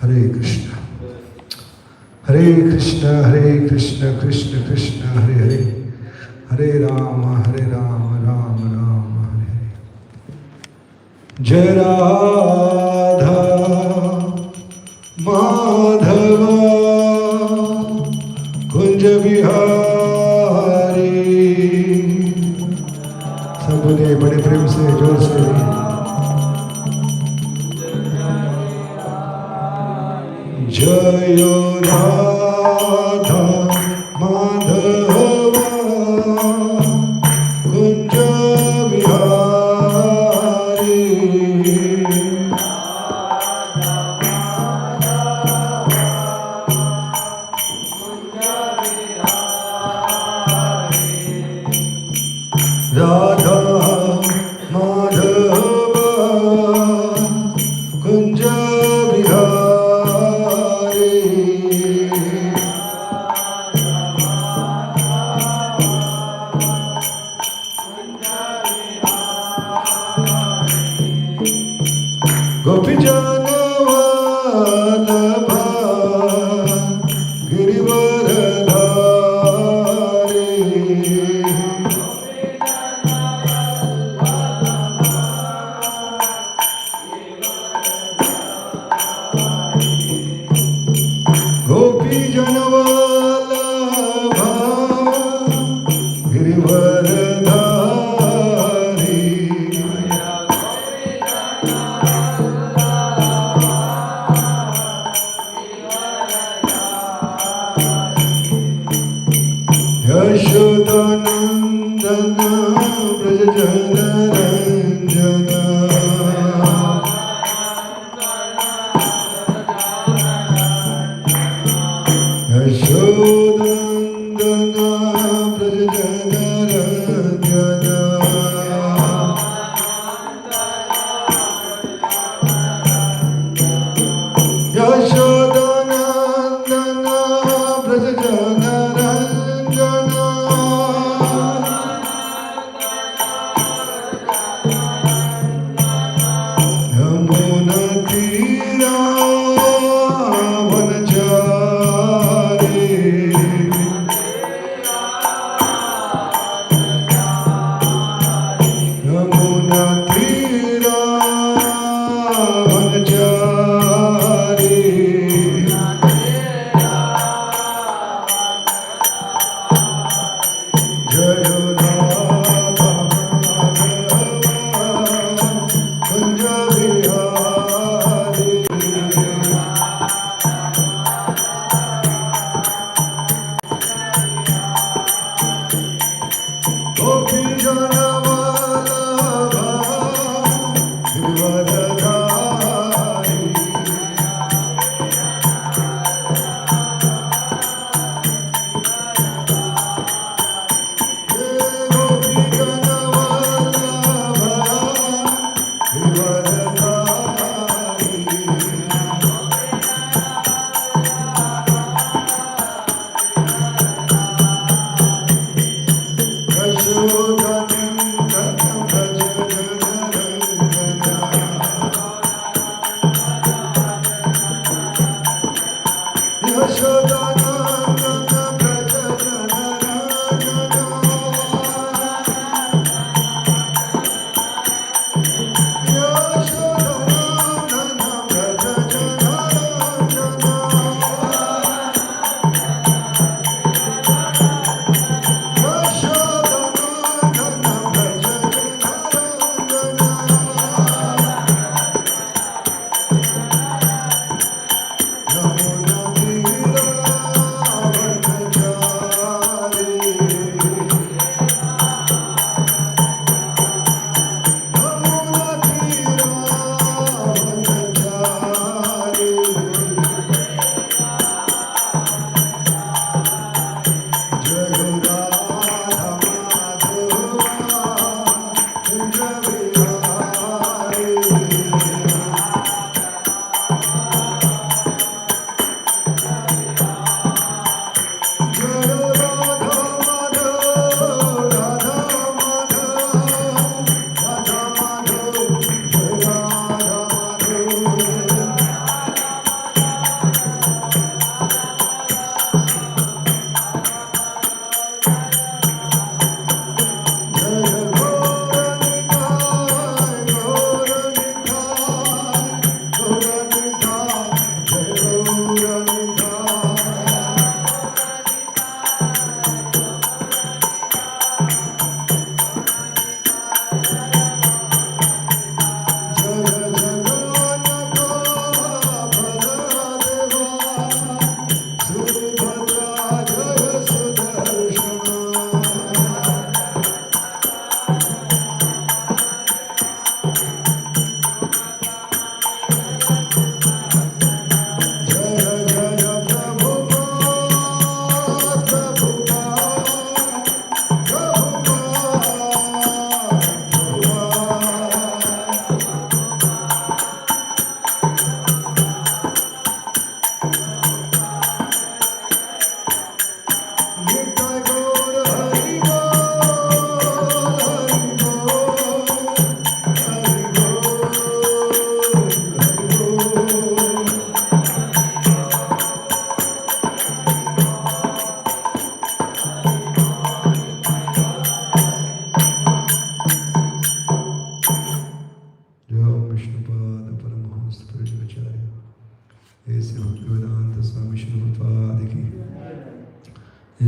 हरे कृष्ण हरे कृष्ण कृष्ण कृष्ण हरे हरे, हरे राम राम राम हरे हरे। जय राधा माधव कुंज बिहारी। सब बोले बड़े प्रेम से, जोर से। जय Radha Madhav Kunj Bihari.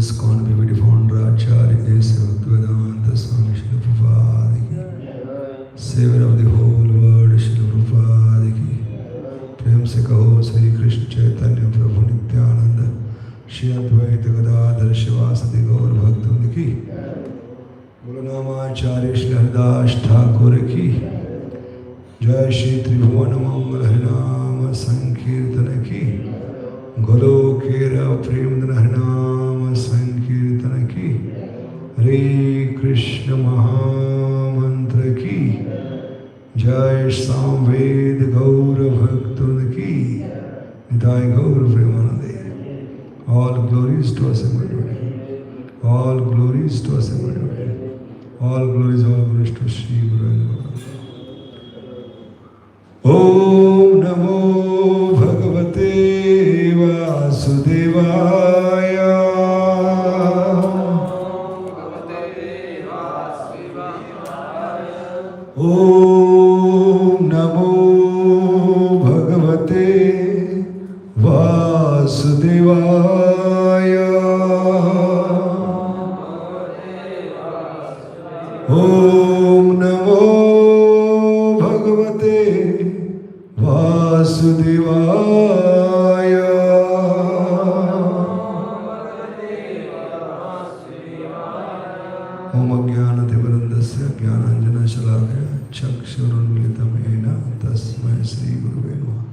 ISKCON BBD founder Acharya A.C. Bhaktivedanta Swami Srila Prabhupada ki, savior of the whole world Srila Prabhupada ki, प्रेम से कहो श्री कृष्ण चैतन्य प्रभु नित्यानंद श्री अद्वैत गदाधर शिवासदि गौर भक्तवृंद की, बोलो नामाचार्य श्री हरिदास ठाकुर की जय, श्री त्रिभुवन मंगल हरिनाम संकीर्तन की, गोलोकेर प्रेम हरिनाम संकीर्तन की, हरे कृष्ण महामंत्र की जय, सामवेद गौर भक्तवृंद की निताय गौर प्रेमानंदे। All glories to assembled Lord. All glories to assembled Lord. All glories to Shri Guru and Om Namo Bhagavate Vasudevaya. Om Namo Bhagavate Vasudevaya. Om Namo Bhagavate Vasudevaya. Om Ajnanatimirandasya Jnananjana Shalakaya Chakshurunmilitam Yena Tasmai Shri Guruve Namaha.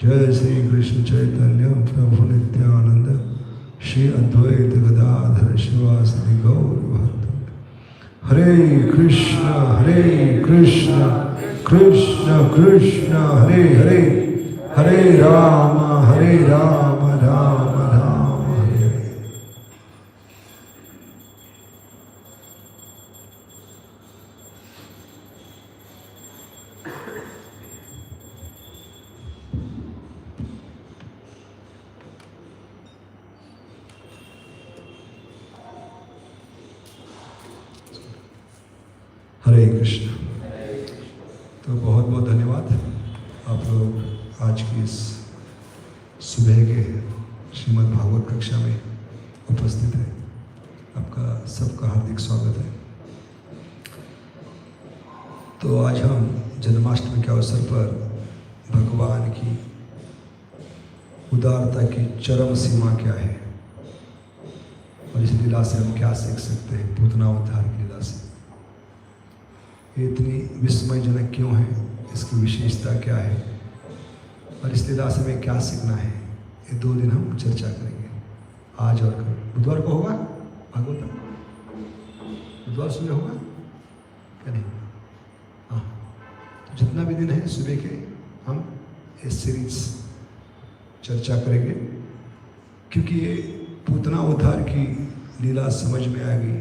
जय श्री कृष्ण चैतन्य प्रभु नित्यानंद श्री अद्वैत गदाधर शिवासदि गौर भक्तवृंद। हरे कृष्ण कृष्ण कृष्ण हरे हरे, हरे राम राम राम हरे हरे। हरे कृष्ण। तो बहुत बहुत धन्यवाद आप लोग आज की इस सुबह के श्रीमद् भागवत कक्षा में उपस्थित हैं। आपका सबका हार्दिक स्वागत है। तो आज हम जन्माष्टमी के अवसर पर भगवान की उदारता की चरम सीमा क्या है और इस लीला से हम क्या सीख सकते हैं, पूतना उद्धार की लीला से ये इतनी विस्मयजनक क्यों है, इसकी विशेषता क्या है और इस लीला से हमें क्या सीखना है, ये 2 दिन हम चर्चा करेंगे, आज और कल। बुधवार को होगा भागवतम, बुधवार सुबह होगा क्या नहीं? हाँ, तो जितना भी दिन है सुबह के हम इस सीरीज चर्चा करेंगे, क्योंकि ये पूतना उद्धार की लीला समझ में आ गई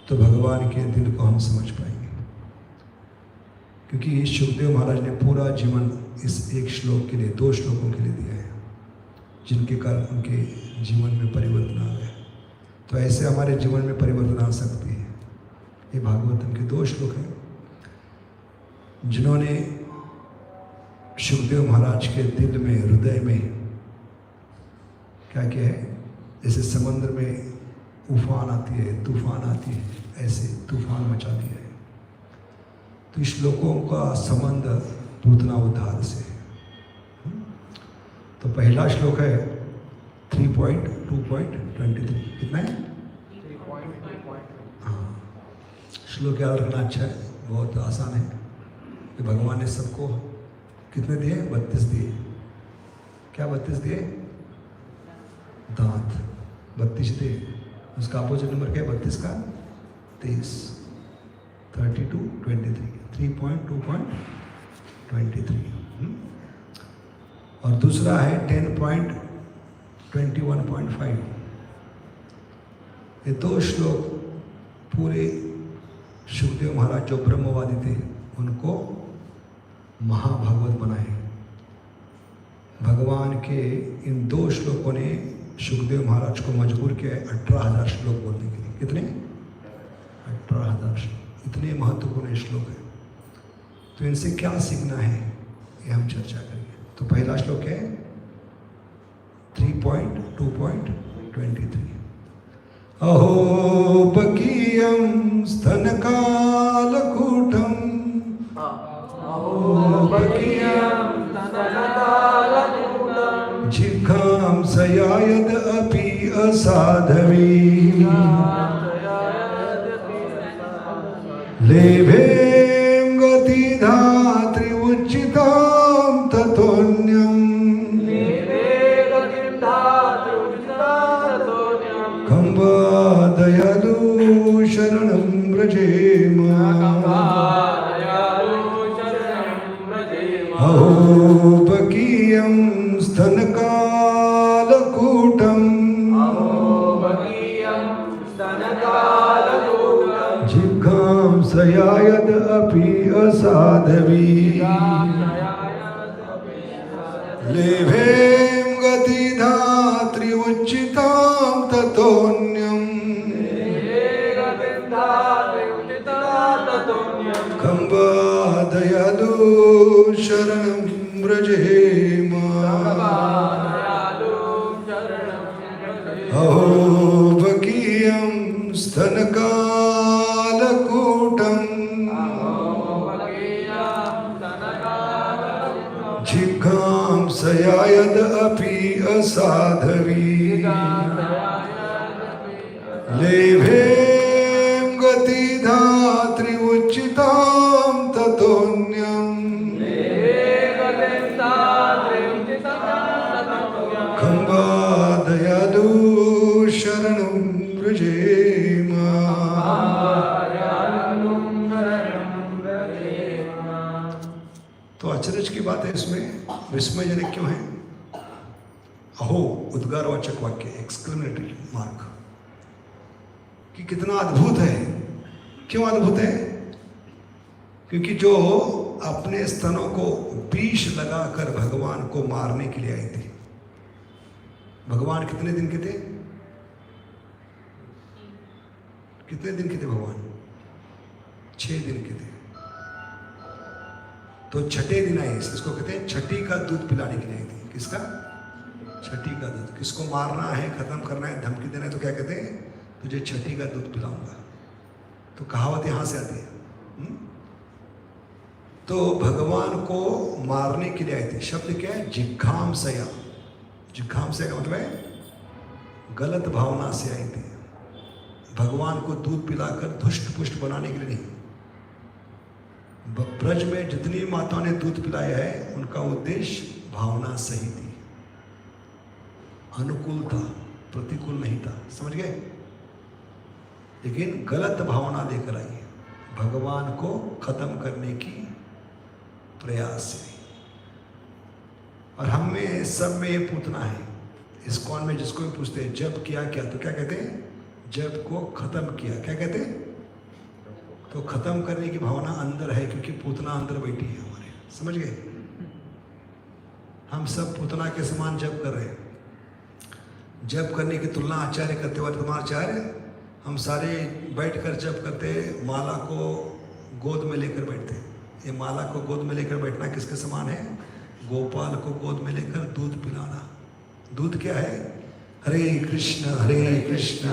तो भगवान के दिल को हम समझ पाएंगे। क्योंकि शुकदेव महाराज ने पूरा जीवन इस एक श्लोक के लिए, 2 श्लोकों के लिए दिया है, जिनके कारण उनके जीवन में परिवर्तन आ गया। तो ऐसे हमारे जीवन में परिवर्तन आ सकती है। ये भागवतम के 2 श्लोक हैं जिन्होंने शुकदेव महाराज के दिल में, हृदय में क्या किया है, जैसे समंदर में उफान आती है, तूफान आती है, ऐसे तूफान मचा दिया है। तो इस श्लोकों का संबंध पूतना उद्धार से है। तो पहला श्लोक है 3.2.23। कितना है? 3.2. हाँ, श्लोक याद रखना अच्छा है, बहुत आसान है कि भगवान ने सबको कितने दिए? 32 दिए। क्या 32 दिए? दांत 32 दिए। उसका अपोजिट नंबर क्या है 32 का? 23। 32.23 3.2.23। और दूसरा है 10.21.5। ये 2 श्लोक पूरे शुकदेव महाराज जो ब्रह्मवादी थे उनको महाभागवत बनाए। भगवान के इन 2 श्लोकों ने शुकदेव महाराज को मजबूर किया 18,000 श्लोक बोलने के लिए। कितने? 18,000 श्लोक। इतने महत्वपूर्ण श्लोक है। तो इनसे क्या सीखना है ये हम चर्चा करेंगे। तो पहला श्लोक है 3.2.23। अहो बकीयं स्तनकालकूटम् जिघांसयायद अपि असाधवी लेभें गतिधात्री उच्चितां ततोऽन्यम् खम्बादयालु शरणं व्रजेम अहो बकीयं स्तनकालकूटम् जिघांसयायद अपि असाधवी लेभें गतिधात्री उच्चितां ततोऽन्यम् खम्बादयालु शरणं व्रजेम अहो बकीयं स्तनकालकूटम् जिघांसयायद अपि असाधवी लेभें गतिधात्री उच्चितां ततोऽन्यम् खम्बादयालु शरणं व्रजेम तो अचरज की बात है, इसमें विस्मयजनक क्यों है? अहो उद्गारवाचक वाक्य, एक्सक्लेमेटरी मार्क, कि कितना अद्भुत है। क्यों अद्भुत है? क्योंकि जो अपने स्तनों को विष लगाकर भगवान को मारने के लिए आई थी। भगवान कितने दिन के थे? कितने दिन के थे भगवान? 6 दिन के थे। तो छठे दिन आई, इसको कहते हैं छठी का दूध पिलाने के लिए आई थी। किसका? छठी का दूध। किसको मारना है, खत्म करना है, धमकी देना है, तो क्या कहते हैं? तुझे छठी का दूध पिलाऊंगा। तो कहावत यहां से आती है। तो भगवान को मारने के लिए आई थी। शब्द क्या है? जिघांसया। जिघांसया का मतलब है गलत भावना से आई थी। भगवान को दूध पिलाकर धुष्ट पुष्ट बनाने के लिए नहीं। ब्रज में जितनी माताओं ने दूध पिलाया है, उनका उद्देश्य भावना सही थी, अनुकूल था, प्रतिकूल नहीं था। समझ गए? लेकिन गलत भावना लेकर आई, भगवान को खत्म करने की प्रयास से। और हम में सब में ये पूतना है। इस्कॉन में जिसको भी पूछते हैं जब किया क्या, तो क्या कहते हैं? जब को खत्म किया। क्या कहते हैं? तो खत्म करने की भावना अंदर है, क्योंकि पूतना अंदर बैठी है हमारे। समझ गए? हम सब पूतना के समान जप कर रहे हैं। जप करने की तुलना आचार्य करते हुए आचार्य, हम सारे बैठकर जप करते, माला को गोद में लेकर बैठते। ये माला को गोद में लेकर बैठना किसके समान है? गोपाल को गोद में लेकर दूध पिलाना। दूध क्या है? हरे कृष्ण कृष्ण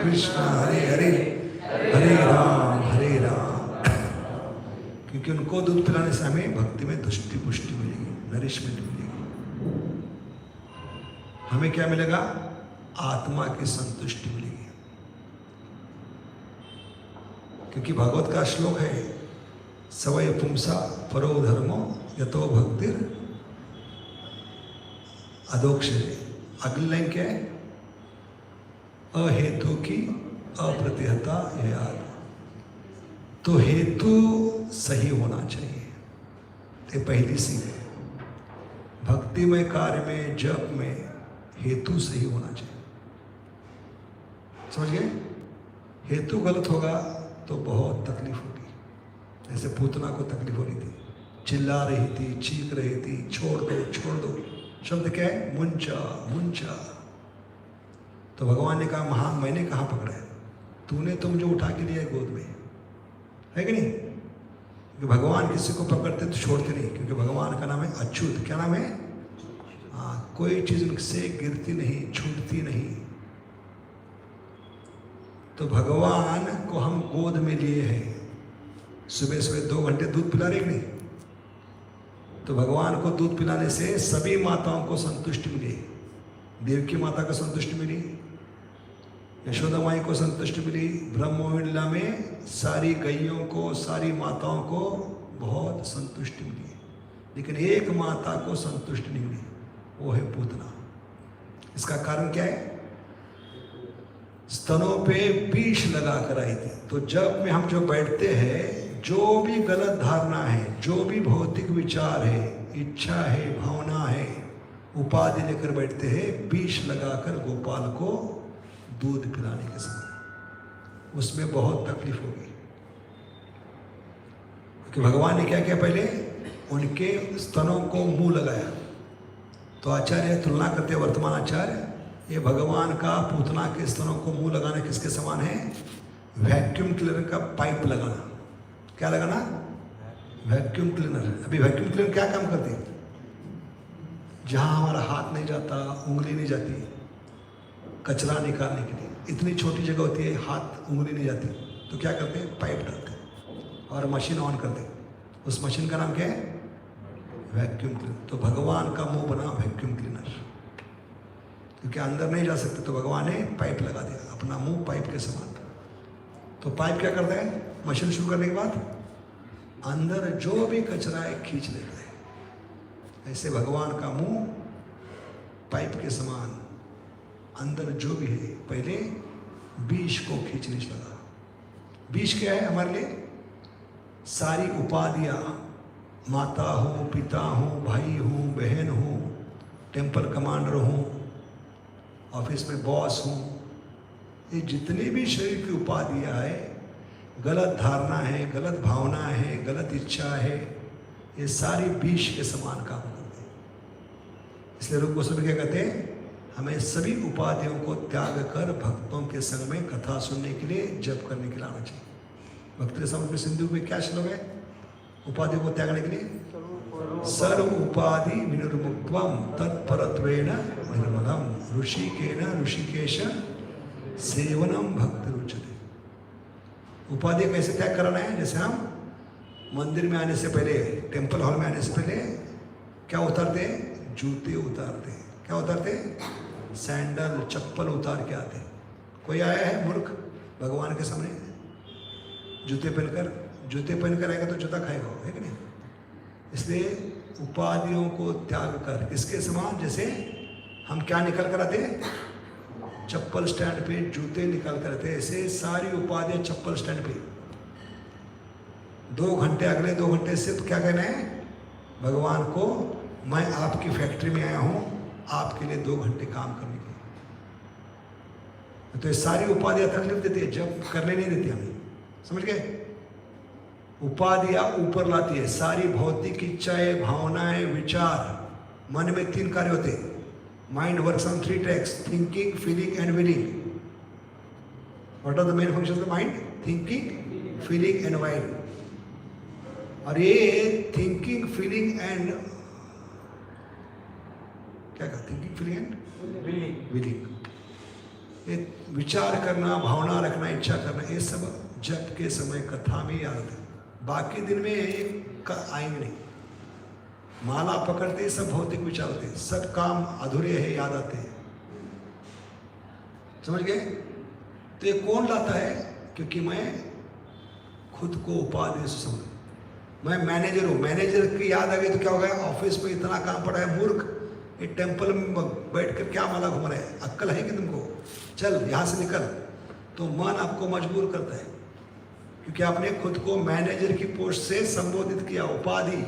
कृष्ण हरे हरे, हरे राम क्योंकि उनको दूध पिलाने से हमें भक्ति में तुष्टि पुष्टि मिलेगी, नरिशमेंट मिलेगी। हमें क्या मिलेगा? आत्मा की संतुष्टि मिलेगी। क्योंकि भागवत का श्लोक है, सवय पुंसा परो धर्मो यतो भक्तिर अधोक्षरे। अगली लाइन क्या है? अहेतु की अप्रतिहता याद। तो हेतु सही होना चाहिए, ये पहली सीख है। भक्तिमय कार्य में, जप में हेतु सही होना चाहिए। समझ गए? हेतु गलत होगा तो बहुत तकलीफ होगी। जैसे पूतना को तकलीफ हो रही थी, चिल्ला रही थी, चीख रही थी, छोड़ दो छोड़ दो। शब्द क्या है? मुंचा मुंचा। तो भगवान ने कहा, महा मैंने कहाँ पकड़ा है? तूने तो मुझे उठा के लिया गोद में, है कि नहीं? क्योंकि भगवान किसी को पकड़ते तो छोड़ते नहीं, क्योंकि भगवान का नाम है अच्युत। क्या नाम है? हाँ, कोई चीज़ उनसे गिरती नहीं, छूटती नहीं। तो भगवान को हम गोद में लिए हैं, सुबह सुबह 2 घंटे दूध पिला रहे नहीं, तो भगवान को दूध पिलाने से सभी माताओं को संतुष्टि मिली। देवकी माता को संतुष्टि मिली, यशोदा माई को संतुष्टि मिली, ब्रह्म लीला में सारी गैयों को, सारी माताओं को बहुत संतुष्टि मिली। लेकिन एक माता को संतुष्टि नहीं मिली, वो है पूतना। इसका कारण क्या है? स्तनों पे विष लगा कर आई थी। तो जब में हम जो बैठते हैं, जो भी गलत धारणा है, जो भी भौतिक विचार है, इच्छा है, भावना है, उपाधि लेकर बैठते हैं, विष लगाकर गोपाल को दूध पिलाने के समय, उसमें बहुत तकलीफ होगी। क्योंकि भगवान ने क्या किया? पहले उनके स्तनों को मुंह लगाया। तो आचार्य तुलना करते, वर्तमान आचार्य, ये भगवान का पूतना के स्तनों को मुंह लगाना किसके समान है? वैक्यूम क्लीनर का पाइप लगाना। क्या लगाना? Vacuum cleaner. अभी वैक्यूम क्लीनर क्या काम करती है? जहाँ हमारा हाथ नहीं जाता, उंगली नहीं जाती, कचरा निकालने के लिए इतनी छोटी जगह होती है, हाथ उंगली नहीं जाती, तो क्या करते हैं? पाइप डालते हैं और मशीन ऑन करते हैं। उस मशीन का नाम क्या है? Vacuum cleaner. तो भगवान का मुंह बना वैक्यूम क्लीनर, क्योंकि अंदर नहीं जा सकते, तो भगवान ने पाइप लगा दिया, अपना मुंह पाइप के समान। तो पाइप क्या करता है? मशीन शुरू करने के बाद अंदर जो भी कचरा है खींच लेता है। ऐसे भगवान का मुंह पाइप के समान, अंदर जो भी है पहले विष को खींचने लगा। विष क्या है हमारे लिए? सारी उपाधियां, माता हो, पिता हो, भाई हो, बहन हो, टेम्पल कमांडर हो, ऑफिस में बॉस हो, ये जितने भी शरीर की उपाधियां है, गलत धारणा है, गलत भावना है, गलत इच्छा है, ये सारी विष के समान काम करते हैं। इसलिए रूप गोस्वामी क्या कहते हैं? हमें सभी उपाधियों को त्याग कर भक्तों के संग में कथा सुनने के लिए, जप करने के लिए आना चाहिए। भक्ति समर्पण सिंधु में क्या श्लोक है उपाधियों को त्यागने के लिए? सर्व उपाधि विनिर्मुक्तम तत्परत्वेन निर्मलम ऋषिकेन ऋषिकेश सेवनम भक्ति रुचते। उपाधि कैसे त्याग कराना है? जैसे हम मंदिर में आने से पहले, टेम्पल हॉल में आने से पहले क्या उतारते हैं? जूते उतारते हैं। क्या उतारते हैं? सैंडल, चप्पल उतार के आते हैं। कोई आया है मूर्ख भगवान के सामने जूते पहनकर? जूते पहनकर आएगा तो जूता खाएगा, है कि नहीं? इसलिए उपाधियों को त्याग कर, इसके समान जैसे हम क्या निकल कर आते हैं? चप्पल स्टैंड पे जूते निकाल कर आते हैं, ऐसे सारी उपाधियां चप्पल स्टैंड पे। 2 घंटे, अगले 2 घंटे सिर्फ क्या कहना है? भगवान को मैं आपकी फैक्ट्री में आया हूं आपके लिए 2 घंटे काम करने के लिए। तो ये सारी उपाधियां तकलीफ देती है, जब करने नहीं देती हमें। समझ गए? उपाधियां ऊपर लाती है सारी भौतिक इच्छाएं, भावनाएं, विचार। मन में 3 कार्य होते हैं। Mind works on 3 tracks: thinking, feeling and willing. What are the main functions of mind? Thinking, feeling and will. और ये थिंकिंग, फीलिंग एंड क्या कहा? Thinking, feeling and willing. ये विचार करना, भावना रखना, इच्छा करना, ये सब जप के समय कथा में याद है। बाकी दिन में आएंगे नहीं। माला पकड़ते सब भौतिक विचार होते हैं, सब काम अधूरे हैं, याद आते हैं। समझ गए? तो ये कौन लाता है? क्योंकि मैं खुद को उपाधि से समझ, मैं मैनेजर हूँ, मैनेजर की याद आ गई तो क्या हो गया? ऑफिस में इतना काम पड़ा है, मूर्ख, ये टेम्पल में बैठ कर क्या माला घुमा रहा है? अक्ल है कि तुमको? चल यहाँ से निकल। तो मन आपको मजबूर करता है, क्योंकि आपने खुद को मैनेजर की पोस्ट से संबोधित किया। उपाधि,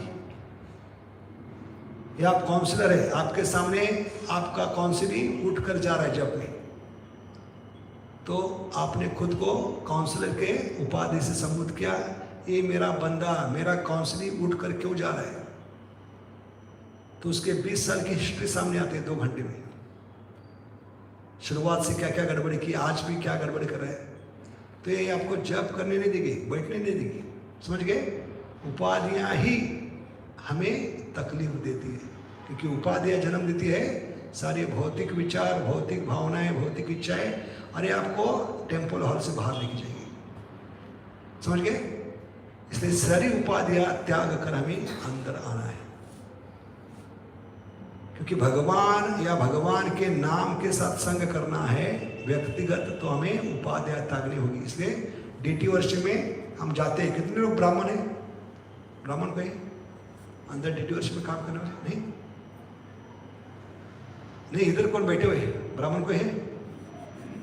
या आप काउंसलर है, आपके सामने आपका काउंसिलिंग उठ कर जा रहा है जब में, तो आपने खुद को काउंसलर के उपाधि से संबोधित किया। ये मेरा बंदा, मेरा काउंसिलिंग उठ कर क्यों जा रहा है? तो उसके 20 साल की हिस्ट्री सामने आती है 2 घंटे में। शुरुआत से क्या क्या गड़बड़ी की, आज भी क्या गड़बड़ी कर रहा है। तो ये आपको जप करने नहीं देगी, बैठने नहीं देगी। समझ गए? उपाधियां ही हमें तकलीफ देती है, क्योंकि उपाधियां जन्म देती है सारी भौतिक विचार, भौतिक भावनाएं, भौतिक इच्छाएं, अरे आपको टेम्पल हॉल से बाहर लेके जाएगी। समझ गए? इसलिए सारी उपाधियां त्याग कर हमें अंदर आना है, क्योंकि भगवान या भगवान के नाम के साथ संग करना है व्यक्तिगत, तो हमें उपाधियां त्यागनी होगी। इसलिए डीटी वर्ष में हम जाते हैं। कितने लोग ब्राह्मण हैं? ब्राह्मण कोई अंदर डीटी वर्ष में काम करने वाले? नहीं, इधर कौन बैठे हुए? ब्राह्मण कोई है?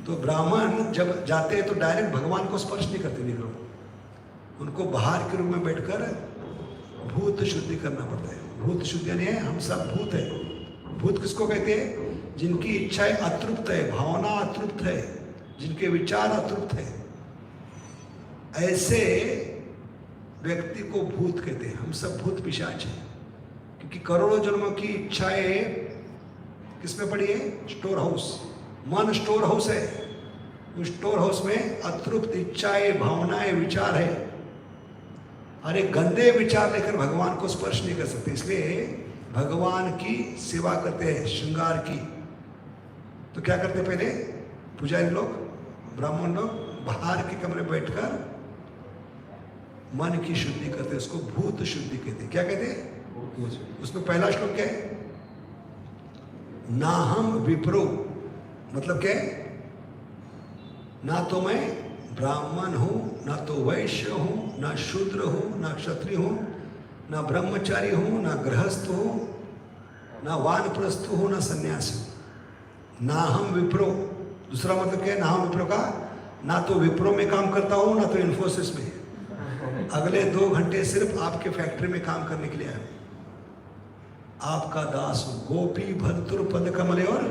तो ब्राह्मण जब जाते हैं तो डायरेक्ट भगवान को स्पर्श नहीं करते निग्रो, उनको बाहर के रूप में बैठकर भूत शुद्धि करना पड़ता है। भूत शुद्धि यानी हम सब भूत है। भूत किसको कहते हैं? जिनकी इच्छाएं अतृप्त है, भावना अतृप्त है, जिनके विचार अतृप्त है, ऐसे व्यक्ति को भूत कहते हैं। हम सब भूत पिशाच हैं, क्योंकि करोड़ों जन्मों की इच्छाएं किसमें पड़ी है? Store house. मन स्टोर हाउस है। उस स्टोर हाउस में अतृप्त इच्छाएं, भावनाएं, विचार है। अरे गंदे विचार लेकर भगवान को स्पर्श नहीं कर सकते, इसलिए भगवान की सेवा करते हैं, श्रृंगार की। तो क्या करते पहले पुजारी लोग, ब्राह्मण लोग बाहर के कमरे में बैठकर मन की शुद्धि करते, उसको भूत शुद्धि कहते। क्या कहते? उसमें पहला श्लोक क्या है? नाहम विप्रो, मतलब क्या है? ना तो मैं ब्राह्मण हूं, ना तो वैश्य हूं, ना शूद्र हूं, ना क्षत्रिय हूं, ना ब्रह्मचारी हूं, ना गृहस्थ हूं, ना वानप्रस्थ हूं, ना सन्यासी हूं। नाहम विप्रो, दूसरा मतलब क्या है नाहम विप्रो का? ना तो विप्रो में काम करता हूं, ना तो इन्फोसिस में। अगले 2 घंटे सिर्फ आपके फैक्ट्री में काम करने के लिए आया, आपका दास हूं। गोपी भद्र पद कमले, और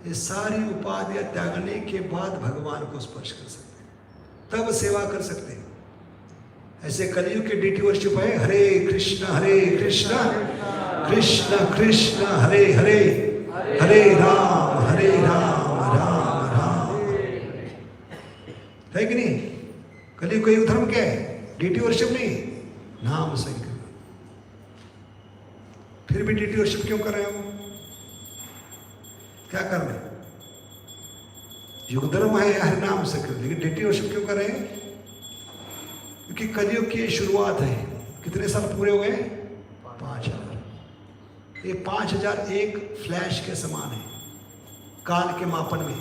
ये सारी उपाधियां त्यागने के बाद भगवान को स्पर्श कर सकते हैं, तब सेवा कर सकते हैं। ऐसे कलयुग के डीटी वर्शिप है, हरे कृष्ण कृष्ण कृष्ण हरे हरे, हरे राम राम राम। है कि नहीं? कलयुग का धर्म क्या है? डीटी वर्शिप नहीं, नाम संकीर्तन। फिर भी डीटी वर्शिप क्यों कर रहे हो? क्या कर रहे हैं? युग धर्म है हरि नाम संकीर्तन, लेकिन डीटी वर्शिप क्यों कर रहे हैं? क्योंकि कलयुग की शुरुआत है। कितने साल पूरे हुए? 5000। ये 5000 एक फ्लैश के समान है काल के मापन में।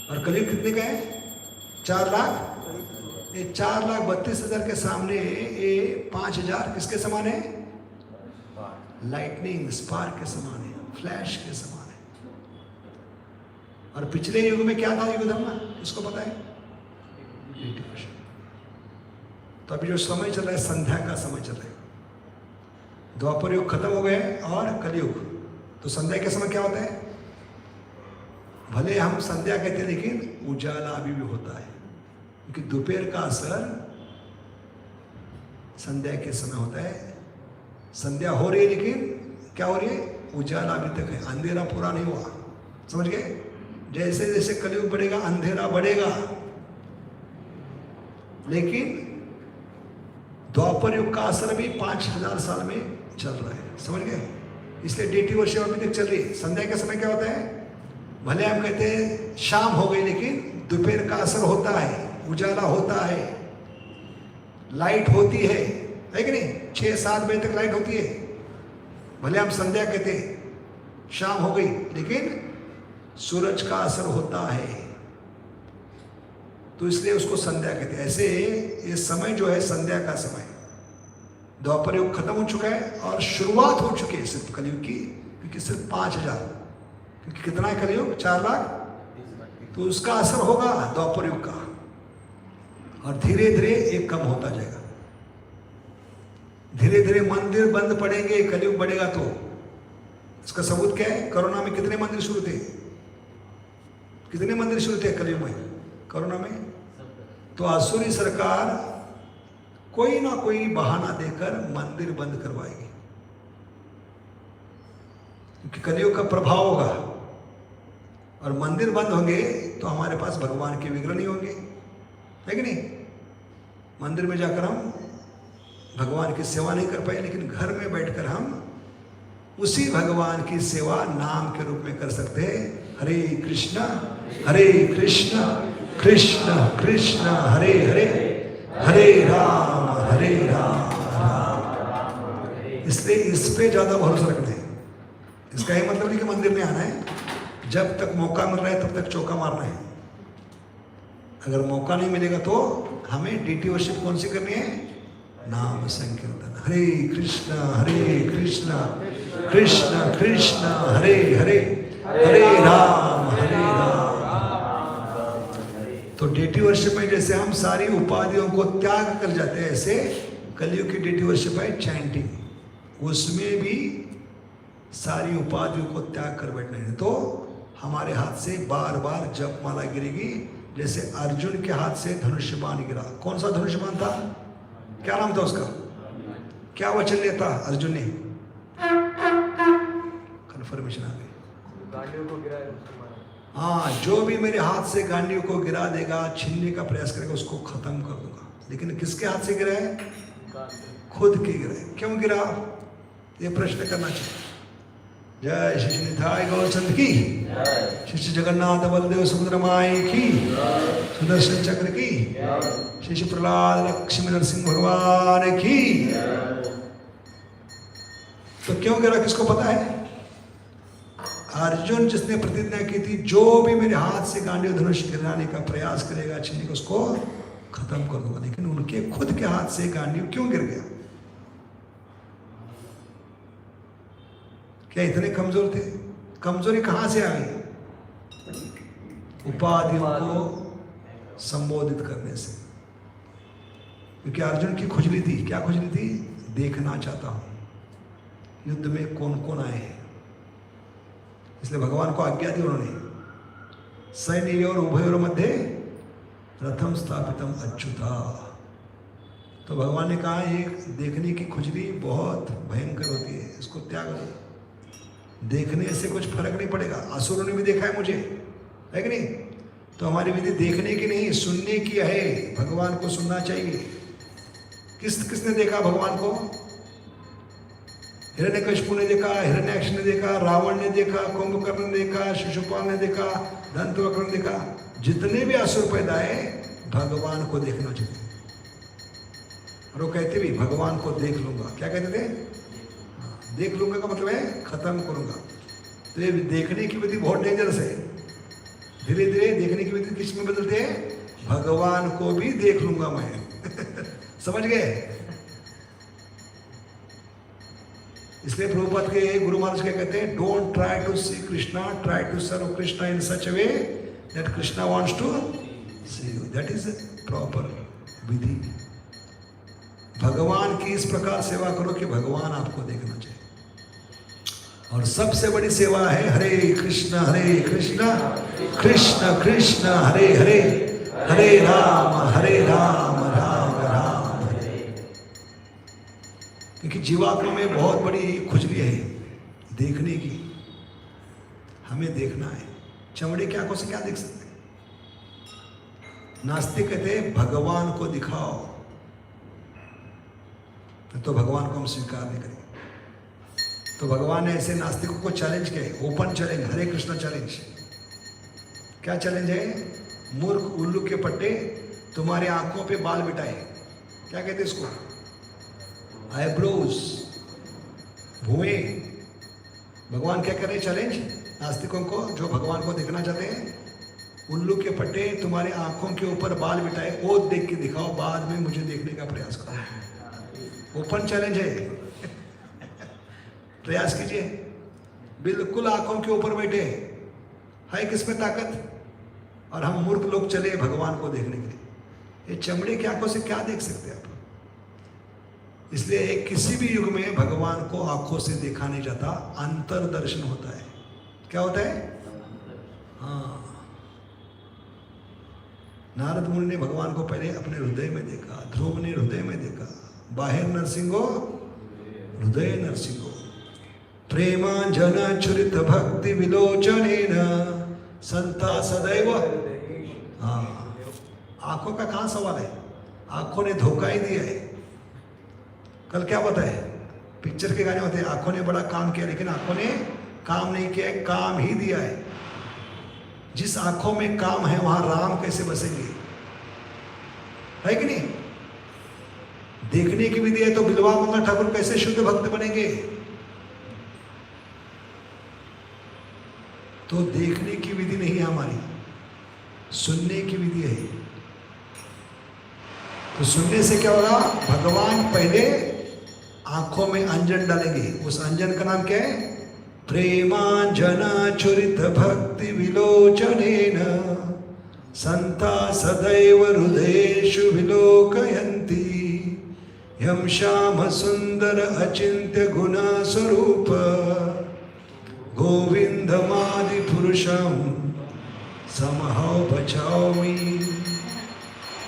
और कलयुग कितने का है? 4 लाख। ये 4,32,000 के सामने ये 5000 किसके समान है? लाइटनिंग स्पार्क के समान है, फ्लैश के समान है। और पिछले युग में क्या था युग धर्म? इसको पता है? तो अभी जो समय चल रहा है संध्या का समय चल रहा है। द्वापर युग खत्म हो गए और कलयुग। तो संध्या के समय क्या होता है? भले हम संध्या कहते हैं, लेकिन उजाला अभी भी होता है, क्योंकि दोपहर का असर संध्या के समय होता है। संध्या हो रही है, लेकिन क्या हो रही है? उजाला अभी तक है, अंधेरा पूरा नहीं हुआ। समझ गए? जैसे जैसे कलयुग बढ़ेगा अंधेरा बढ़ेगा, लेकिन द्वापर युग का असर भी 5000 साल में चल रहा है। समझ गए? इसलिए डीटी वर्षिप अभी तक चल रही है। संध्या के समय क्या होता है? भले हम कहते हैं शाम हो गई, लेकिन दोपहर का असर होता है, उजाला होता है, लाइट होती है कि नहीं? 6-7 बजे तक लाइट होती है। भले हम संध्या कहते हैं शाम हो गई, लेकिन सूरज का असर होता है, तो इसलिए उसको संध्या कहते हैं। ऐसे ये समय जो है संध्या का समय, द्वापर युग खत्म हो चुका है और शुरुआत हो चुकी है सिर्फ कलयुग की, क्योंकि सिर्फ 5000, क्योंकि कितना है कलयुग? 4 लाख। तो उसका असर होगा द्वापर युग का, और धीरे धीरे ये कम होता जाएगा। धीरे धीरे मंदिर बंद पड़ेंगे, कलयुग बढ़ेगा। तो इसका सबूत क्या है? कोरोना में कितने मंदिर शुरू थे? कितने मंदिर शुरू थे कलयुग में? कोरोना में तो आसुरी सरकार कोई ना कोई बहाना देकर मंदिर बंद करवाएगी, क्योंकि कलयुग का प्रभाव होगा। और मंदिर बंद होंगे तो हमारे पास भगवान के विग्रह नहीं होंगे, है कि नहीं? मंदिर में जाकर हम भगवान की सेवा नहीं कर पाए, लेकिन घर में बैठकर हम उसी भगवान की सेवा नाम के रूप में कर सकते हैं। हरे कृष्ण कृष्ण कृष्ण हरे हरे, हरे राम राम। इसलिए इस पे ज्यादा भरोसा रखना है। इसका ये मतलब नहीं कि मंदिर में आना है, जब तक मौका मिल रहा है तब तक चौका मारना है। अगर मौका नहीं मिलेगा तो हमें डीटी वर्शिप कौन सी करनी है? नाम संकीर्तन। हरे कृष्ण कृष्ण कृष्ण हरे हरे, हरे राम तो डेटी वर्शिप में जैसे हम सारी उपाधियों को त्याग कर जाते हैं, ऐसे कलयुग की डेटी वर्शिप है चैंटिंग, उसमें भी सारी उपाधियों को त्याग कर बैठना है। तो हमारे हाथ से बार बार जप माला गिरेगी, जैसे अर्जुन के हाथ से धनुष्य बाण गिरा। कौन सा धनुष्य बाण था? क्या नाम था उसका? क्या वचन लिया था अर्जुन ने? कंफर्मेशन आ गई। गांडियों को गिरा है, हाँ, जो भी मेरे हाथ से गांडियों को गिरा देगा, छीनने का प्रयास करेगा, उसको खत्म कर दूंगा। लेकिन किसके हाथ से गिरा है? खुद के गिरा है। क्यों गिरा? ये प्रश्न करना चाहिए। जय श्री निताय गौरचंद की, श्री जगन्नाथ बलदेव सुभद्रा माई की, सुदर्शन चक्र की, श्री प्रहलाद लक्ष्मी नरसिंह भगवान की। तो क्यों गिरा किसको पता है? अर्जुन जिसने प्रतिज्ञा की थी, जो भी मेरे हाथ से गांडीव धनुष गिराने का प्रयास करेगा, छीनने को, उसको खत्म कर दूंगा। लेकिन उनके खुद के हाथ से गांडीव क्यों गिर गया? क्या इतने कमजोर थे? कमजोरी कहां से आ गई? उपाधियों को संबोधित करने से। क्योंकि अर्जुन की खुजली थी। क्या खुजली थी? देखना चाहता हूं युद्ध में कौन कौन आए हैं। इसलिए भगवान को आज्ञा दी उन्होंने, सैन्य और उभयोर मध्य रथम स्थापितम अच्युता। तो भगवान ने कहा, ये देखने की खुजली बहुत भयंकर होती है, इसको त्याग दो। देखने से कुछ फर्क नहीं पड़ेगा। असुरों ने भी देखा है मुझे, है कि नहीं? तो हमारी विधि देखने की नहीं, सुनने की है। भगवान को सुनना चाहिए। किसने देखा भगवान को? हिरण्यकशिपु ने देखा, हिरण्याक्ष ने देखा, रावण ने देखा, कुंभकर्ण ने देखा, शिशुपाल ने देखा, दंतवक्र ने देखा। जितने भी असुर पैदा है, भगवान को देखना चाहिए। और वो कहते भी भगवान को देख लूंगा। क्या कहते थे? देख लूंगा का मतलब है खत्म करूंगा। तो ये देखने की विधि बहुत डेंजरस है। धीरे धीरे देखने की विधि किस में बदलते हैं? भगवान को भी देख लूंगा मैं। समझ गए? इसलिए प्रभुपाद के गुरु महाराज क्या कहते हैं? Don't try to see Krishna, try to serve Krishna in such a way that Krishna wants to see you. That is proper विधि। भगवान की इस प्रकार सेवा करो कि भगवान आपको देखना चाहिए। और सबसे बड़ी सेवा है हरे कृष्ण कृष्ण कृष्ण हरे हरे, हरे राम राम राम हरे। क्योंकि जीवात्मा में बहुत बड़ी खुजली है देखने की। हमें देखना है। चमड़े की आंखों से क्या देख सकते हैं? नास्तिक कहते हैं भगवान को दिखाओ, तो भगवान को हम स्वीकार नहीं करेंगे। तो भगवान ने ऐसे नास्तिकों को चैलेंज किया है, ओपन चैलेंज, हरे कृष्ण चैलेंज। क्या चैलेंज है? मूर्ख उल्लू के पट्टे तुम्हारे आंखों पे बाल बिठाए। क्या कहते इसको? आईब्रोज, भुएं। भगवान क्या कर रहे? चैलेंज नास्तिकों को जो भगवान को देखना चाहते हैं। उल्लू के पट्टे तुम्हारे आंखों के ऊपर बाल बिठाए, वो देख के दिखाओ, बाद में मुझे देखने का प्रयास करो। ओपन चैलेंज है। प्रयास कीजिए। बिल्कुल आंखों के ऊपर बैठे है किसमें ताकत? और हम मूर्ख लोग चले भगवान को देखने के लिए। ये चमड़े की आंखों से क्या देख सकते हैं आप? इसलिए किसी भी युग में भगवान को आंखों से देखा नहीं जाता, अंतर दर्शन होता है। क्या होता है? हाँ, नारद मुनि ने भगवान को पहले अपने हृदय में देखा, ध्रुव ने हृदय में देखा, बाहिर नरसिंहो हृदय नरसिंहो। प्रेमांजन चुरित भक्ति विलोचनेन संता सदैव। हाँ, आंखों का कहां सवाल है? आंखों ने धोखा ही दिया है। कल क्या बताए? पिक्चर के गाने होते हैं, आंखों ने बड़ा काम किया, लेकिन आंखों ने काम नहीं किया है, काम ही दिया है। जिस आंखों में काम है वहां राम कैसे बसेंगे, है कि नहीं? देखने की विधि है तो बिल्वा मंगल ठाकुर कैसे शुद्ध भक्त बनेंगे? तो देखने की विधि नहीं है हमारी, सुनने की विधि है। तो सुनने से क्या होगा? भगवान पहले आंखों में अंजन डालेंगे। उस अंजन का नाम क्या है? प्रेमांजनाचुरित भक्ति विलोचनेन संता सदैव हृदयेषु विलोकयन्ति यं श्याम सुंदर अचिंत्य गुण स्वरूप गोविंदमादि पुरुषम समहाव बचाओमी।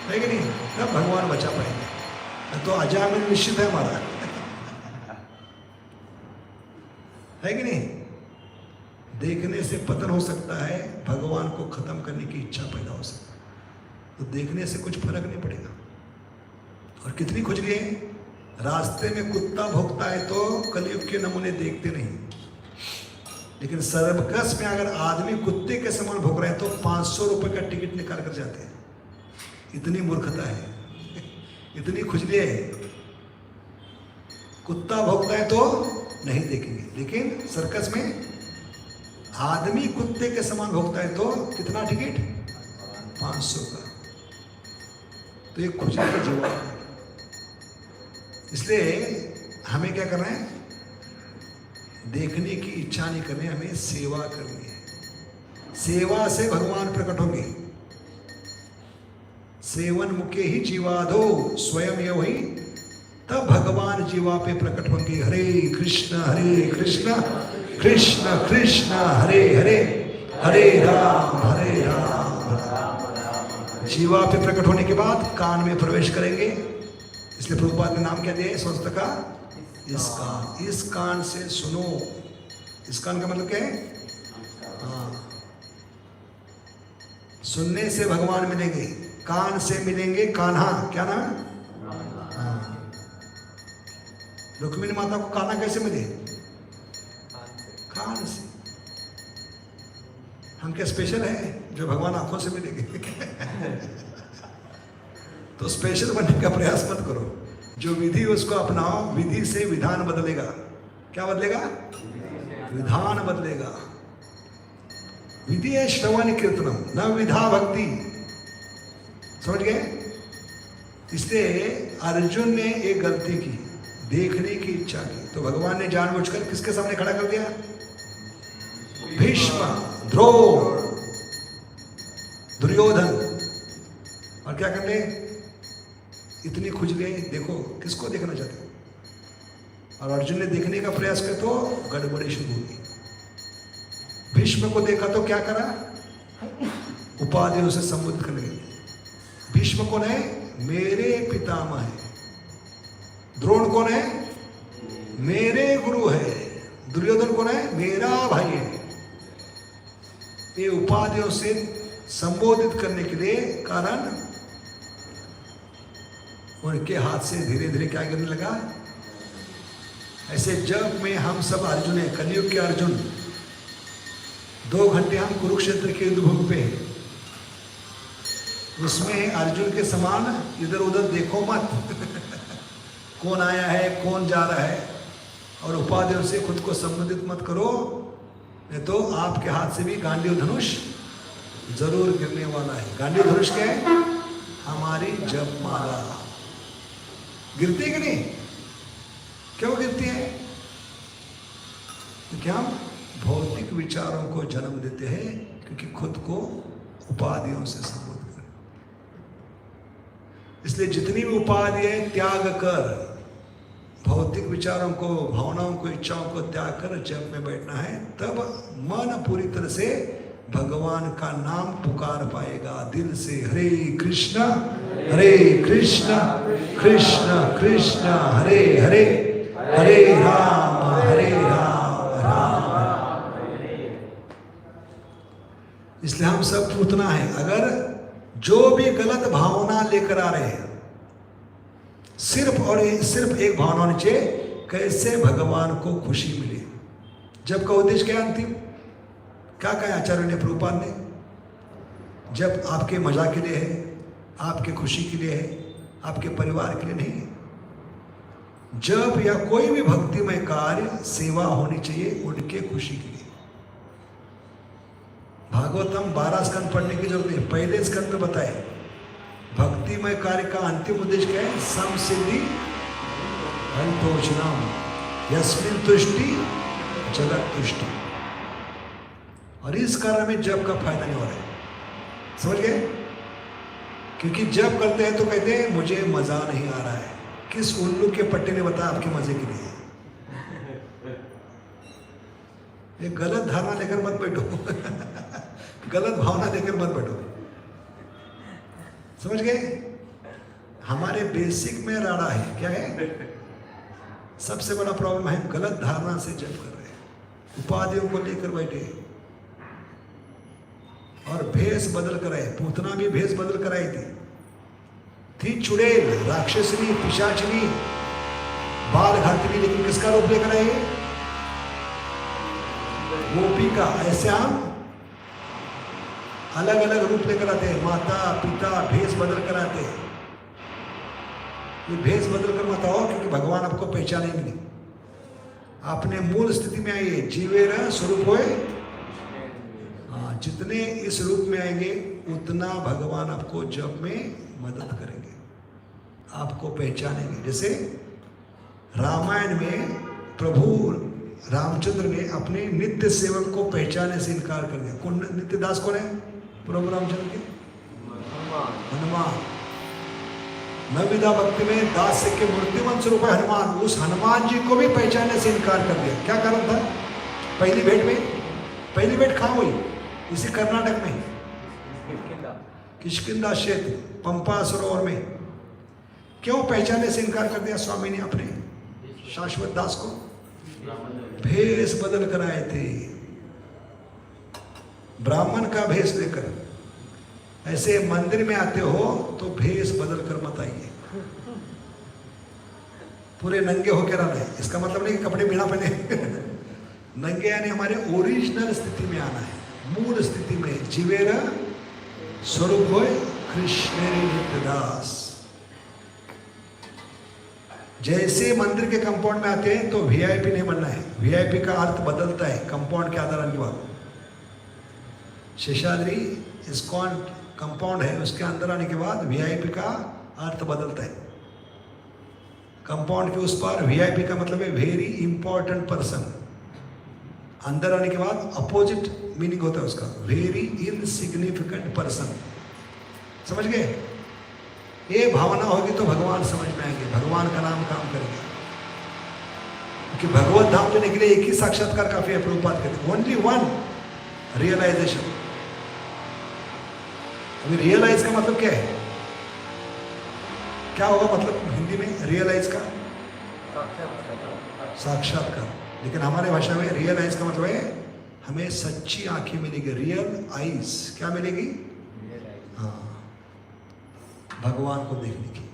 है कि नहीं? तब भगवान बचा पाएंगे। तो अजामिल निश्चित है हमारा, है कि नहीं? देखने से पतन हो सकता है, भगवान को खत्म करने की इच्छा पैदा हो सकती है। तो देखने से कुछ फर्क नहीं पड़ेगा। और कितनी खुजली है, रास्ते में कुत्ता भौंकता है तो कलयुग के नमूने देखते नहीं, लेकिन सर्कस में अगर आदमी कुत्ते के समान भौंक रहे हैं तो 500 रुपए का टिकट निकाल कर जाते हैं। इतनी मूर्खता है, इतनी खुजली है। कुत्ता भौंकता है तो नहीं देखेंगे, लेकिन सर्कस में आदमी कुत्ते के समान भौंकता है तो कितना टिकट? 500 का। तो ये खुजली का जवाब है। इसलिए हमें क्या करना है? देखने की इच्छा नहीं करनी, हमें सेवा करनी है। सेवा से भगवान प्रकट होंगे। सेवन मुखे ही जीवाधो स्वयं ये वही, तब भगवान जीवा पे प्रकट होंगे। हरे कृष्ण कृष्ण कृष्ण हरे हरे, हरे राम जीवा पे प्रकट होने के बाद कान में प्रवेश करेंगे। इसलिए प्रभुपाद ने नाम क्या दिया इस संस्था का? इस्कान। इस कान से सुनो। इस्कान का मतलब क्या है? हाँ, सुनने से भगवान मिलेंगे, कान से मिलेंगे कान्हा। क्या नाम? हाँ। रुक्मिणी माता को कान्हा कैसे मिले? कान से। हम क्या स्पेशल है जो भगवान आंखों से मिलेंगे? तो स्पेशल बनने का प्रयास मत करो। जो विधि उसको अपनाओ, विधि से विधान बदलेगा। क्या बदलेगा? विधान बदलेगा। विधि है श्रवण कीर्तनम, न विधा भक्ति। समझ गए? इसलिए अर्जुन ने एक गलती की, देखने की इच्छा की, तो भगवान ने जानबूझकर किसके सामने खड़ा कर दिया? भीष्म, द्रोण, दुर्योधन। और क्या कर ले? इतनी खुजली, देखो किसको देखना चाहते हो? और अर्जुन ने देखने का प्रयास किया तो गड़बड़ी शुरू हुई। भीष्म को देखा तो क्या करा? उपाधियों से संबोधित करने लगे। भीष्म कौन है? मेरे पितामह है। द्रोण कौन है? मेरे गुरु है। दुर्योधन कौन है? मेरा भाई है। ये उपाधियों से संबोधित करने के लिए कारण उनके हाथ से धीरे धीरे क्या गिरने लगा? ऐसे जब में हम सब अर्जुन है, कलयुग के अर्जुन। 2 घंटे हम कुरुक्षेत्र के युद्ध भूमि पे हैं। उसमें अर्जुन के समान इधर उधर देखो मत। कौन आया है, कौन जा रहा है, और उपाधियों से खुद को संबोधित मत करो, नहीं तो आपके हाथ से भी गांडीव धनुष जरूर गिरने वाला है। गांडीव धनुष क्या है? हमारी जप माला। गिरती है कि नहीं? क्यों गिरती है? क्योंकि हम भौतिक विचारों को जन्म देते हैं, क्योंकि खुद को उपाधियों से संबोधित करें। इसलिए जितनी भी उपाधि है त्याग कर, भौतिक विचारों को, भावनाओं को, इच्छाओं को त्याग कर जप में बैठना है। तब मन पूरी तरह से भगवान का नाम पुकार पाएगा दिल से। हरे कृष्ण कृष्ण कृष्ण हरे हरे, हरे राम राम हरे। इसलिए हम सब पूतना है, अगर जो भी गलत भावना लेकर आ रहे हैं, सिर्फ और सिर्फ एक भावना होनी चाहिए, कैसे भगवान को खुशी मिले। जब का उद्देश्य क्या अंतिम क्या कहा आचार्य ने, प्रभुपाद ने, जब आपके मजा के लिए है, आपके खुशी के लिए है, आपके परिवार के लिए नहीं है। जब या कोई भी भक्तिमय कार्य सेवा होनी चाहिए उनके खुशी के लिए। भागवतम 12 स्कंद पढ़ने की जरूरत नहीं, पहले स्कंद में बताए भक्तिमय कार्य का अंतिम उद्देश्य क्या है, समसिद्धि हरितोषणाम यस्मिन तुष्टि जगत तुष्टि। और इस कारण में जब का फायदा नहीं हो रहा है, समझ गए? क्योंकि जब करते हैं तो कहते हैं मुझे मजा नहीं आ रहा है। किस उल्लू के पट्टे ने बताया आपके मजे के लिए? ये गलत धारणा लेकर मत बैठो गलत भावना लेकर मत बैठो, समझ गए? हमारे बेसिक में राड़ा है, क्या है? सबसे बड़ा प्रॉब्लम है गलत धारणा से जप कर रहे हैं, उपाधियों को लेकर बैठे और भेष बदल कर आए। पूतना भी भेष बदल कर आई थी चुड़ैल, राक्षसनी, पिशाचिनी, बाल घातनी, लेकिन किसका रूप लेकर आए? गोपी का। ऐसे हम अलग अलग रूप लेकर आते हैं, माता पिता भेष बदल कर आते हैं। ये भेष बदल कर मत आओ, क्योंकि भगवान आपको पहचानेंगे। अपने मूल स्थिति में आइए, जीवेर स्वरूप होए। हाँ, जितने इस रूप में आएंगे उतना भगवान आपको जप में मदद करेंगे, आपको पहचानेंगे। जैसे रामायण में प्रभु रामचंद्र ने अपने नित्य सेवक को पहचाने से इनकार कर दिया। कौन नित्य दास कौन है? प्रभु रामचंद्र के हनुमान। नवविधा भक्ति में दास के मूर्तिमंत स्वरूप है हनुमान। उस हनुमान जी को भी पहचानने से इनकार कर दिया। क्या कारण था? पहली भेंट कहाँ हुई? इसी कर्नाटक में किष्किंधा क्षेत्र, पंपा सरोवर में। क्यों पहचानने से इनकार कर दिया स्वामी ने अपने शाश्वत दास को? भेष बदल कर आए थे, ब्राह्मण का भेष लेकर। ऐसे मंदिर में आते हो तो भेष बदल कर मत आइए, पूरे नंगे होकर आना है। इसका मतलब नहीं कि कपड़े बिना पहने नंगे यानी हमारे ओरिजिनल स्थिति में आना है, मूल स्थिति में। जीवेरा स्वरूप होय कृष्णेरी नित्यदास। जैसे मंदिर के कंपाउंड में आते हैं तो वीआईपी नहीं बनना है। वीआईपी का अर्थ बदलता है कंपाउंड के आधार आने के बाद। शेषाद्री इस्कॉन कंपाउंड है, उसके अंदर आने के बाद वीआईपी का अर्थ बदलता है। कंपाउंड के उस पार वीआईपी का मतलब है वेरी इंपॉर्टेंट पर्सन। अंदर आने के बाद अपोजिट मीनिंग होता है उसका, वेरी इनसिग्निफिकेंट पर्सन। समझ गए? ये भावना होगी तो भगवान समझ में आएंगे, भगवान का नाम काम करेंगे। क्योंकि भगवत धाम जाने के लिए एक ही साक्षात्कार काफी है। प्रभुपाद कहते हैं ओनली वन रियलाइजेशन। अभी रियलाइज का मतलब क्या है? क्या होगा मतलब हिंदी में रियलाइज का? साक्षात्कार। लेकिन हमारे भाषा में रियलाइज का मतलब है हमें सच्ची आंखें मिलेगी, रियल आईज। क्या मिलेगी? हाँ, भगवान को देखने की।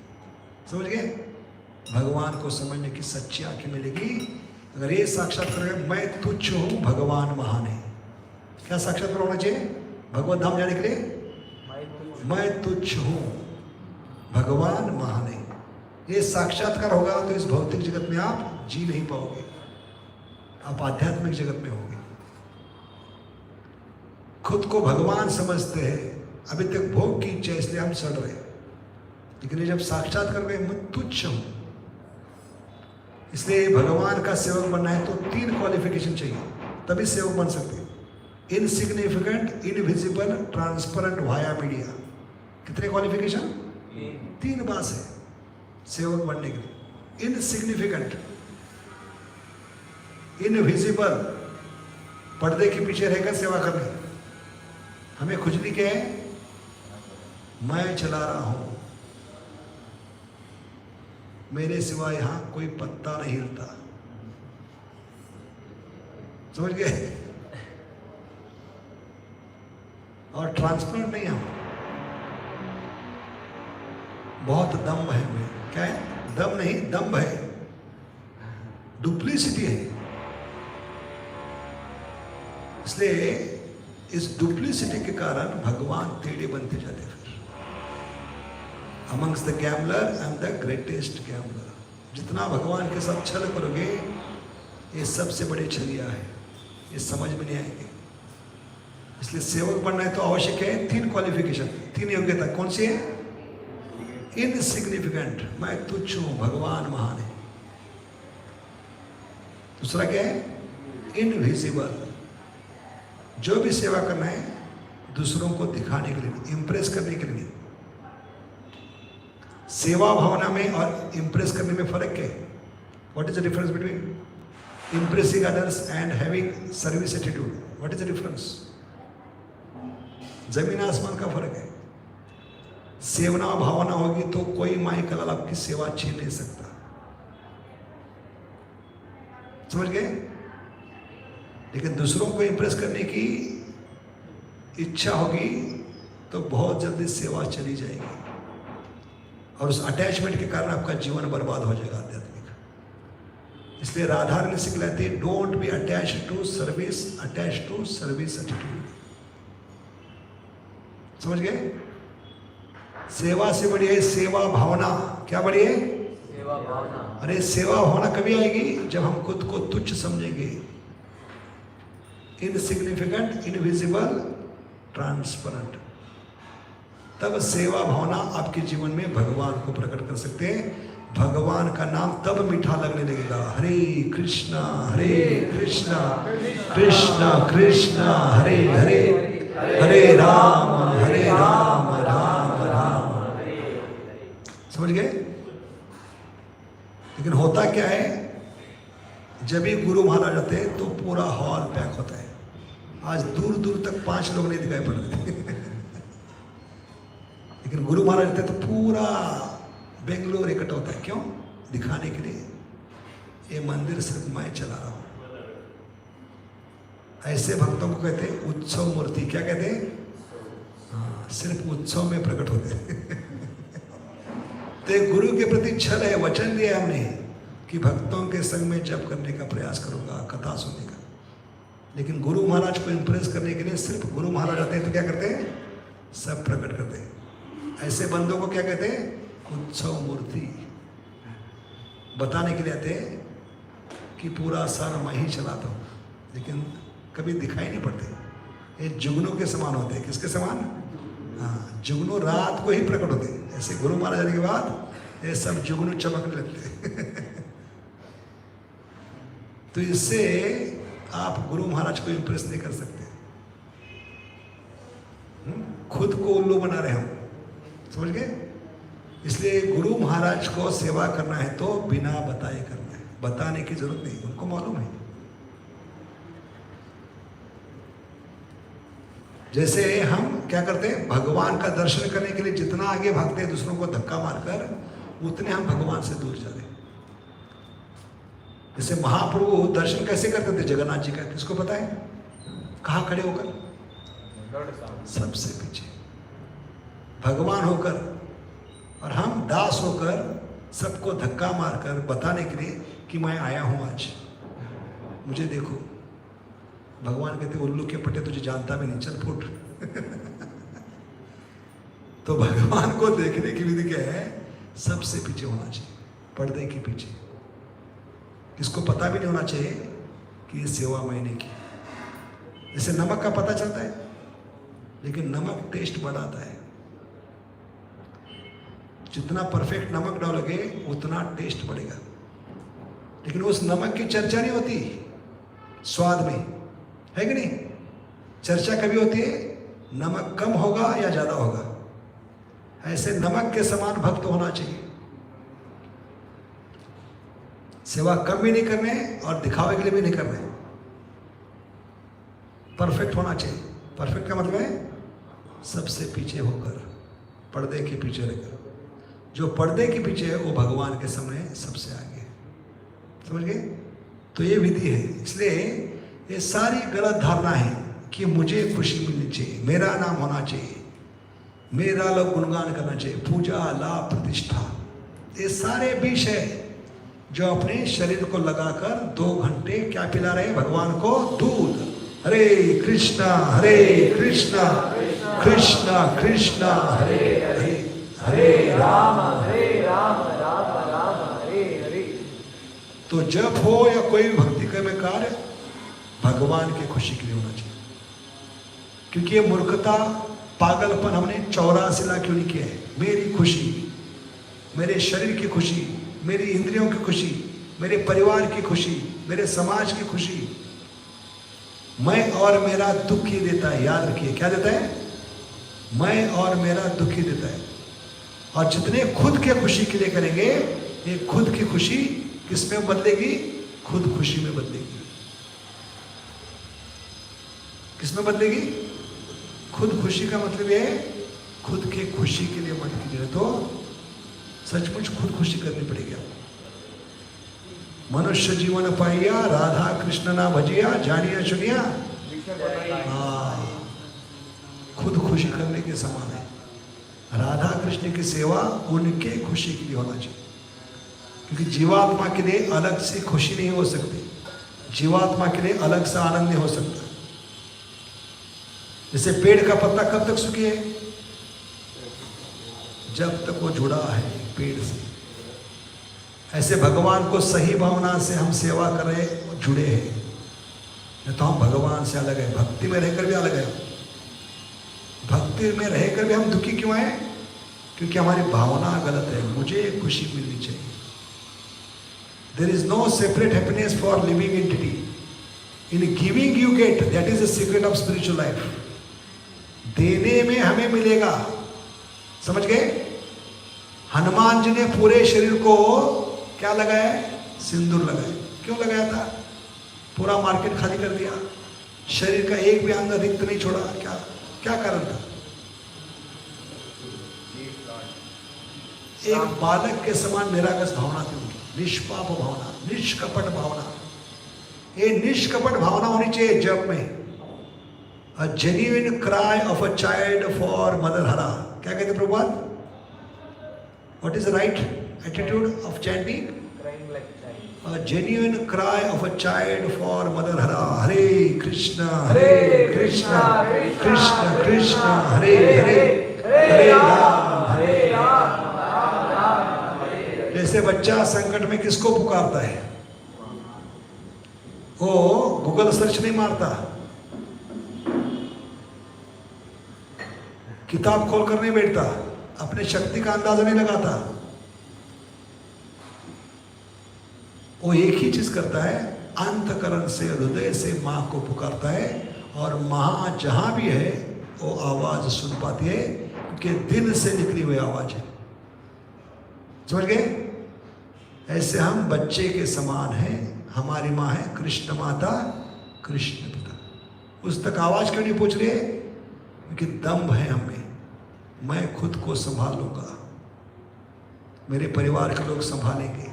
समझ गए? भगवान को समझने की सच्ची आंखें मिलेगी अगर ये साक्षात्कार है मैं तुच्छ हूं भगवान महान है। क्या साक्षात्कार होना चाहिए भगवत धाम जाने के लिए? मैं तुच्छ हूं भगवान महान है। ये साक्षात्कार होगा तो इस भौतिक जगत में आप जी नहीं पाओगे, आप आध्यात्मिक जगत में होगे। खुद को भगवान समझते हैं, अभी तक भोग की इच्छा इसलिए हम सड़ रहे हैं। लेकिन जब साक्षात्कार में मैं तुच्छ हूं, इसलिए भगवान का सेवक बनना है तो 3 क्वालिफिकेशन चाहिए, तभी सेवक बन सकते हैं। Insignificant, invisible, transparent, via media. कितने क्वालिफिकेशन? 3 बात है सेवक बनने के लिए। इनसिग्निफिकेंट, इनविजिबल, पर्दे के पीछे रहकर सेवा करनी। हमें खुजली क्या है? मैं चला रहा हूं, मेरे सिवा यहां कोई पत्ता नहीं हिलता। समझ गए? और ट्रांसपेरेंट नहीं हम, बहुत दम है में। क्या है? दम नहीं, दम्भ है। डुप्लीसिटी है। इसलिए इस डुप्लीसिटी के कारण भगवान टेढ़े बनते जाते हैं। फिर amongst the gambler I am the greatest gambler. जितना भगवान के साथ छल करोगे, ये सबसे बड़े छलिया है, ये समझ में नहीं आएंगे। इसलिए सेवक बनना है तो आवश्यक है 3 क्वालिफिकेशन, 3 योग्यता। कौन सी है? इनसिग्निफिकेंट, मैं तुच्छ हूं, भगवान महान है। दूसरा क्या है? इनविजिबल, जो भी सेवा करना है दूसरों को दिखाने के लिए, इंप्रेस करने के लिए। सेवा भावना में और इंप्रेस करने में फर्क क्या है? What is the difference between impressing others and having service attitude? What is the difference? जमीन आसमान का फर्क है। सेवना भावना होगी तो कोई माई कलाल आपकी सेवा छीन नहीं सकता। समझ गए? लेकिन दूसरों को इंप्रेस करने की इच्छा होगी तो बहुत जल्दी सेवा चली जाएगी और उस अटैचमेंट के कारण आपका जीवन बर्बाद हो जाएगा आध्यात्मिक। इसलिए राधा ने सिखलाती है, don't be attach to service, attach to service attitude. समझ गए? सेवा से बड़ी है सेवा भावना। क्या बड़ी है? सेवा भावना। अरे सेवा भावना कभी आएगी? जब हम खुद को तुच्छ समझेंगे, इनसिग्निफिकेंट, इनविजिबल, ट्रांसपेरेंट। तब सेवा भावना आपके जीवन में भगवान को प्रकट कर सकते हैं। भगवान का नाम तब मीठा लगने लगेगा। हरे कृष्णा कृष्णा कृष्णा हरे हरे, हरे राम राम राम हरे। समझ गए? लेकिन होता क्या है, जब भी गुरु महाराज आते हैं तो पूरा हॉल पैक होता है। आज दूर दूर तक 5 लोग नहीं दिखाई पड़ रहे लेकिन गुरु महाराज आते तो पूरा बेंगलोर इकट्ठा होता है। क्यों? दिखाने के लिए ये मंदिर सिर्फ मैं चला रहा हूं। ऐसे भक्तों को कहते हैं उत्सव मूर्ति। क्या कहते हैं? हाँ, सिर्फ उत्सव में प्रकट होते हैं तो गुरु के प्रति छल है। वचन दिया हमने कि भक्तों के संग में जप करने का प्रयास करूंगा, कथा सुनने का। लेकिन गुरु महाराज को इंप्रेस करने के लिए सिर्फ गुरु महाराज आते हैं तो क्या करते हैं? सब प्रकट करते हैं। ऐसे बंदों को क्या कहते हैं? उत्सव मूर्ति। बताने के लिए आते हैं कि पूरा सारा मैं ही चलाता हूँ, लेकिन कभी दिखाई नहीं पड़ते। ये जुगनों के समान होते हैं। किसके समान? हाँ, जुगनू रात को ही प्रकट होते हैं। ऐसे गुरु महाराज जाने के बाद ये सब जुगनू चमकने लगते तो इससे आप गुरु महाराज को इंप्रेस नहीं कर सकते। खुद को उल्लू बना रहे हम। समझ गए? इसलिए गुरु महाराज को सेवा करना है तो बिना बताए करना है। बताने की जरूरत नहीं, उनको मालूम है। जैसे हम क्या करते हैं, भगवान का दर्शन करने के लिए जितना आगे भागते हैं दूसरों को धक्का मारकर, उतने हम भगवान से दूर जा रहे हैं। जैसे महाप्रभु दर्शन कैसे करते थे जगन्नाथ जी का? किसको पता है? कहाँ खड़े होकर? सबसे पीछे भगवान होकर, और हम दास होकर सबको धक्का मारकर बताने के लिए कि मैं आया हूं, आज मुझे देखो। भगवान कहते उल्लू के पट्टे, तुझे जानता भी नहीं, चल फुट तो भगवान को देखने की विधि क्या है? सबसे पीछे होना चाहिए, पर्दे के पीछे। इसको पता भी नहीं होना चाहिए कि ये सेवा मैंने की। जैसे नमक का पता चलता है, लेकिन नमक टेस्ट बढ़ाता है। जितना परफेक्ट नमक डालोगे उतना टेस्ट बढ़ेगा, लेकिन उस नमक की चर्चा नहीं होती स्वाद में, है कि नहीं? चर्चा कभी होती है नमक कम होगा या ज्यादा होगा। ऐसे नमक के समान भक्त होना चाहिए। सेवा कम भी नहीं करने और दिखावे के लिए भी नहीं करने, परफेक्ट होना चाहिए। परफेक्ट का मतलब है सबसे पीछे होकर, पर्दे के पीछे रहकर। जो पर्दे के पीछे है वो भगवान के सामने सबसे आगे। समझ गए? तो ये विधि है। इसलिए ये सारी गलत धारणा है कि मुझे खुशी मिलनी चाहिए, मेरा नाम होना चाहिए, मेरा लोग गुणगान करना चाहिए, पूजा लाभ प्रतिष्ठा, ये सारे विष है। जो अपने शरीर को लगाकर 2 घंटे क्या पिला रहे हैं भगवान को? दूध। हरे कृष्णा कृष्णा कृष्णा हरे हरे, हरे राम राम राम हरे हरे। तो जब हो या कोई भी भक्ति का में कार्य भगवान की खुशी के लिए होना चाहिए। क्योंकि ये मूर्खता, पागलपन हमने 84 लाख क्यों नहीं किया है? मेरी खुशी, मेरे शरीर की खुशी, मेरी इंद्रियों की खुशी, मेरे परिवार की खुशी, मेरे समाज की खुशी, मैं और मेरा दुख ही देता है। याद रखिए, क्या देता है? मैं और मेरा दुख ही देता है। और जितने खुद के खुशी के लिए करेंगे, ये खुद की खुशी किस में बदलेगी? खुद खुशी में बदलेगी। किस में बदलेगी? खुद खुशी का मतलब ये है खुद के खुशी के लिए मत कीजिए, तो सचमुच खुद खुशी करनी पड़ेगी आपको। मनुष्य जीवन पाइया, राधा कृष्ण ना भजिया, जानिया सुनिया। खुद खुशी करने के समान है। राधा कृष्ण की सेवा उनके खुशी के लिए होना चाहिए। क्योंकि जीवात्मा के लिए अलग से खुशी नहीं हो सकती, जीवात्मा के लिए अलग से आनंद नहीं हो सकता। जैसे पेड़ का पत्ता कब तक सूखे? जब तक वो जुड़ा है पेड़ से। ऐसे भगवान को सही भावना से हम सेवा कर रहे, जुड़े हैं। नहीं तो हम भगवान से अलग है। भक्ति में रहकर भी अलग है। भक्ति में रहकर भी हम दुखी क्यों हैं? क्योंकि हमारी भावना गलत है। मुझे खुशी मिलनी चाहिए। There is no separate happiness for living entity. In giving you get, that is the secret of spiritual life. देने में हमें मिलेगा। समझ गए? हनुमान जी ने पूरे शरीर को क्या लगाया? सिंदूर लगाया। क्यों लगाया था? पूरा मार्केट खाली कर दिया, शरीर का एक भी अंग अधिक नहीं छोड़ा। क्या कारण था? एक बालक के समान निरागस भावना थी उनकी, निष्पाप भावना, निष्कपट भावना। ये निष्कपट भावना होनी चाहिए जप में। A genuine cry of a child for mother hara. क्या कहते Prabhupada? What is the right attitude of chanting? Crying like a child. A genuine cry of a child for mother hara. Hare Krishna, Hare Krishna, Krishna Krishna, Hare Hare, Hare Ram, Hare Ram. जैसे बच्चा संकट में किसको पुकारता है? वो Google search नहीं मारता, किताब खोल कर नहीं बैठता, अपने शक्ति का अंदाजा नहीं लगाता। वो एक ही चीज करता है, अंतकरण से, हृदय से मां को पुकारता है। और मां जहां भी है वो आवाज सुन पाती है, क्योंकि दिल से निकली हुई आवाज है। समझ गए? ऐसे हम बच्चे के समान हैं। हमारी मां है कृष्ण माता, कृष्ण पिता। उस तक आवाज क्यों नहीं पहुंच रही है? क्योंकि दम्भ है हमें। मैं खुद को संभालूंगा, मेरे परिवार के लोग संभालेंगे,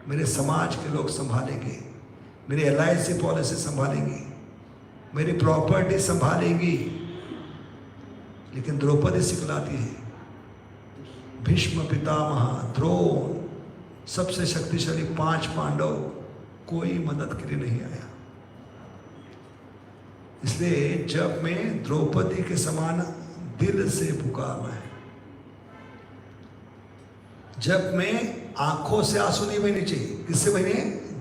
मेरे समाज के लोग संभालेंगे, मेरी LIC पॉलिसी संभालेंगी, मेरी प्रॉपर्टी संभालेंगी। लेकिन द्रौपदी सिखलाती है, भीष्म पितामह, द्रोण, सबसे शक्तिशाली 5 पांडव, कोई मदद के लिए नहीं आया। इसलिए जब में द्रौपदी के समान दिल से पुकारना है। जब में आंखों से आंसू नहीं बहने चाहिए। किससे बहने?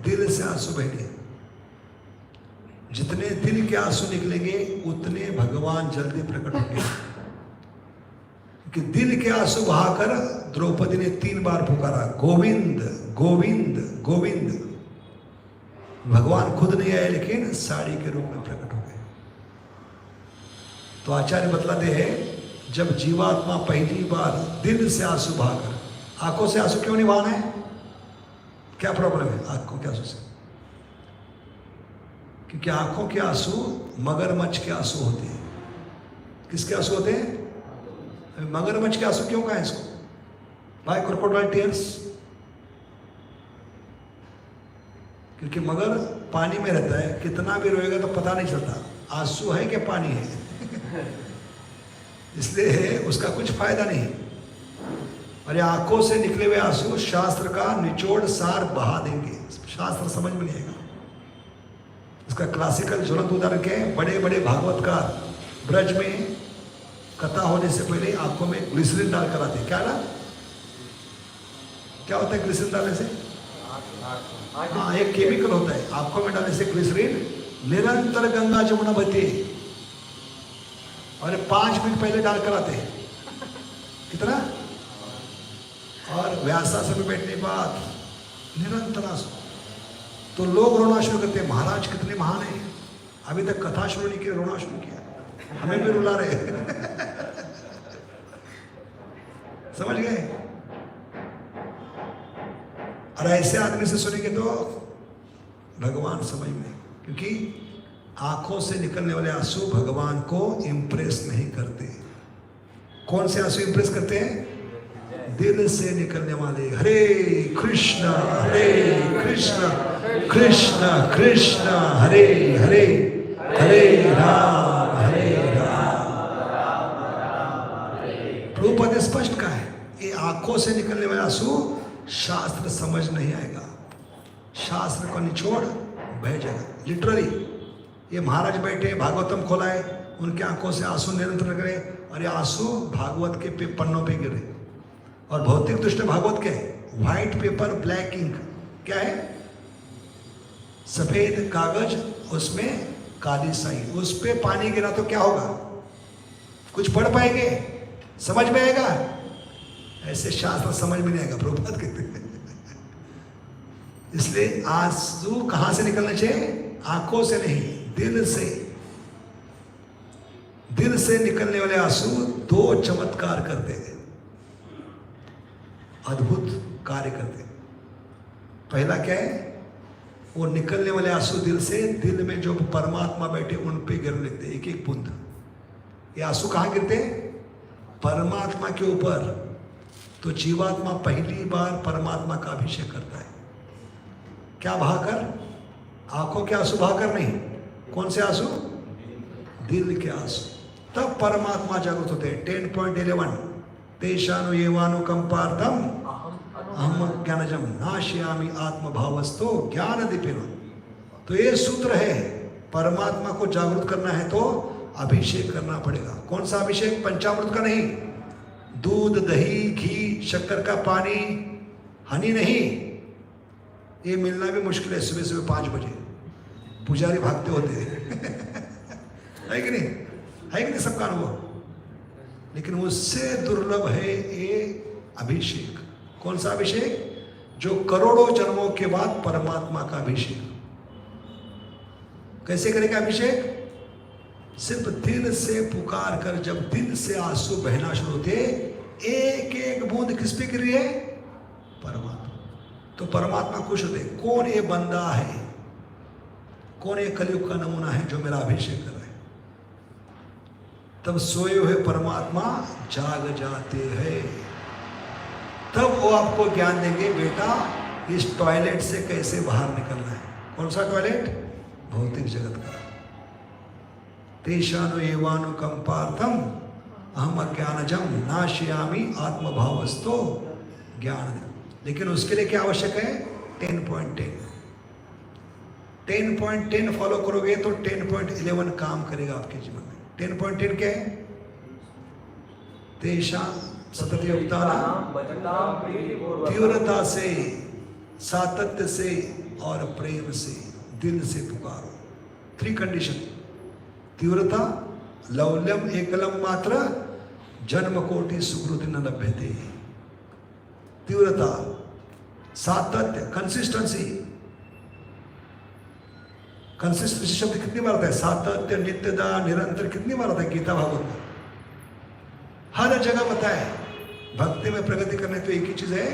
दिल से आंसू बहने। जितने दिल के आंसू निकलेंगे उतने भगवान जल्दी प्रकट होंगे। कि दिल के आंसू बहाकर द्रौपदी ने 3 बार पुकारा, गोविंद गोविंद गोविंद। भगवान खुद नहीं आए, लेकिन साड़ी के रूप में प्रकट हो गए। तो आचार्य बतलाते हैं, जब जीवात्मा पहली बार दिल से आंसू बहाकर, आंखों से आंसू क्यों नहीं बहाना है? क्या प्रॉब्लम है आंखों के आंसू से? क्योंकि आंखों के आंसू मगरमच्छ के आंसू होते हैं। किसके आंसू होते हैं? मगरमच्छ के आंसू क्यों कहा है इसको? भाई क्रोकोडाइल टीयर्स। क्योंकि मगर पानी में रहता है, कितना भी रोएगा तो पता नहीं चलता आंसू है कि पानी है। इसलिए उसका कुछ फायदा नहीं। और ये आंखों से निकले हुए आंसू शास्त्र का निचोड़ सार बहा देंगे, शास्त्र समझ में नहीं आएगा। इसका क्लासिकल ज्वलंत उदाहरण क्या है? बड़े बड़े भागवतकार ब्रज में कथा होने से पहले आंखों में ग्लिसरीन डाल कर आते। क्या ना, क्या होता है ग्लिसरीन डालने से? हाँ, एक केमिकल होता है, आंखों में डालने से ग्लिसरीन निरंतर गंगा जमुना बहती है। और 5 मिनट पहले डाल कर आते हैं। कितना? और व्यासासन में बैठने के बाद निरंतर आंसू। तो लोग रोना शुरू करते हैं, महाराज कितने महान हैं, अभी तक कथा शुरू नहीं की, रोना शुरू किया, हमें भी रुला रहे। समझ गए? और ऐसे आदमी से सुनेंगे तो भगवान समझ में, क्योंकि आंखों से निकलने वाले आंसू भगवान को इंप्रेस नहीं करते। कौन से आंसू इंप्रेस करते हैं? दिल से निकलने वाले। हरे कृष्णा कृष्ण कृष्ण हरे हरे, हरे राम। प्रभुपद ने स्पष्ट कहा है, ये आंखों से निकलने वाले आंसू शास्त्र समझ नहीं आएगा, शास्त्र को निचोड़ बह जाएगा। लिटरली ये महाराज बैठे भागवतम खोला है, उनके आंखों से आंसू निरंतर गिरे, और ये आंसू भागवत के पन्नों पे गिरे। और भौतिक दृष्टि भागवत क्या है? White paper black ink. क्या है? सफेद कागज, उसमें काली स्याही, उस पे पानी गिरा तो क्या होगा? कुछ पढ़ पाएंगे? समझ में आएगा? ऐसे शास्त्र समझ में नहीं आएगा, प्रभुपाद कहते हैं। इसलिए आंसू कहां से निकलना चाहिए? आंखों से नहीं, दिल से। दिल से निकलने वाले आंसू 2 चमत्कार करते हैं, अद्भुत कार्य करते हैं। पहला क्या है? वो निकलने वाले आंसू दिल से, दिल में जो परमात्मा बैठे उन पे गिरने लगते, एक एक बूंद। ये आंसू कहां गिरते हैं? परमात्मा के ऊपर। तो जीवात्मा पहली बार परमात्मा का अभिषेक करता है। क्या बहाकर? आंखों के आंसू बहाकर नहीं। कौन से आंसू? दिल के आंसू। तब परमात्मा जागृत होते हैं। 10.11 तेषानु एवानुकंपार्थम अहम ज्ञानजम नाशयामि आत्मभावस्तो ज्ञान दीपिनो। तो ये सूत्र है, परमात्मा को जागृत करना है तो अभिषेक करना पड़ेगा। कौन सा अभिषेक? पंचामृत का नहीं, दूध दही घी शक्कर का पानी, हनी नहीं। ये मिलना भी मुश्किल है। सुबह सुबह 5 बजे पुजारी भागते होते हैं। है कि नहीं? है कि नहीं? सबका अनुभव। लेकिन उससे दुर्लभ है ये अभिषेक। कौन सा अभिषेक? जो करोड़ों जन्मों के बाद परमात्मा का अभिषेक। कैसे करेगा अभिषेक? सिर्फ दिल से पुकार कर, जब दिल से आंसू बहना शुरू होते, एक एक बूंद किस पे गिर रही है? परमात्मा। तो परमात्मा खुश होते, कौन ये बंदा है, कौन ये कलयुग का नमूना है जो मेरा अभिषेक कर रहा है। तब सोए हुए परमात्मा जाग जाते हैं। तब वो आपको ज्ञान देंगे, बेटा इस टॉयलेट से कैसे बाहर निकलना है। कौन सा टॉयलेट? भौतिक जगत का। तेषानु एवानुकंपार्थम अहम अज्ञानजम नाशयामि आत्मभावस्तो ज्ञान। लेकिन उसके लिए क्या आवश्यक है? 10.10 10.10 फॉलो करोगे तो 10.11 काम करेगा आपके जीवन में। 10.10 क्या है? तेषां तीव्रता से, सातत्य से और प्रेम से, दिल से पुकारो। 3 कंडीशन। तीव्रता, लौल्यम एकलम मात्र जन्म कोटि सुकृति न लभ्यते। तीव्रता, सातत्य, कंसिस्टेंसी। कंसिस्टेंसी शब्द कितनी बार आता है? सातत्य, नित्यता, निरंतर कितनी बार आता है गीता भागवत में? हर जगह बताया है। भक्ति में प्रगति करने तो एक ही चीज है,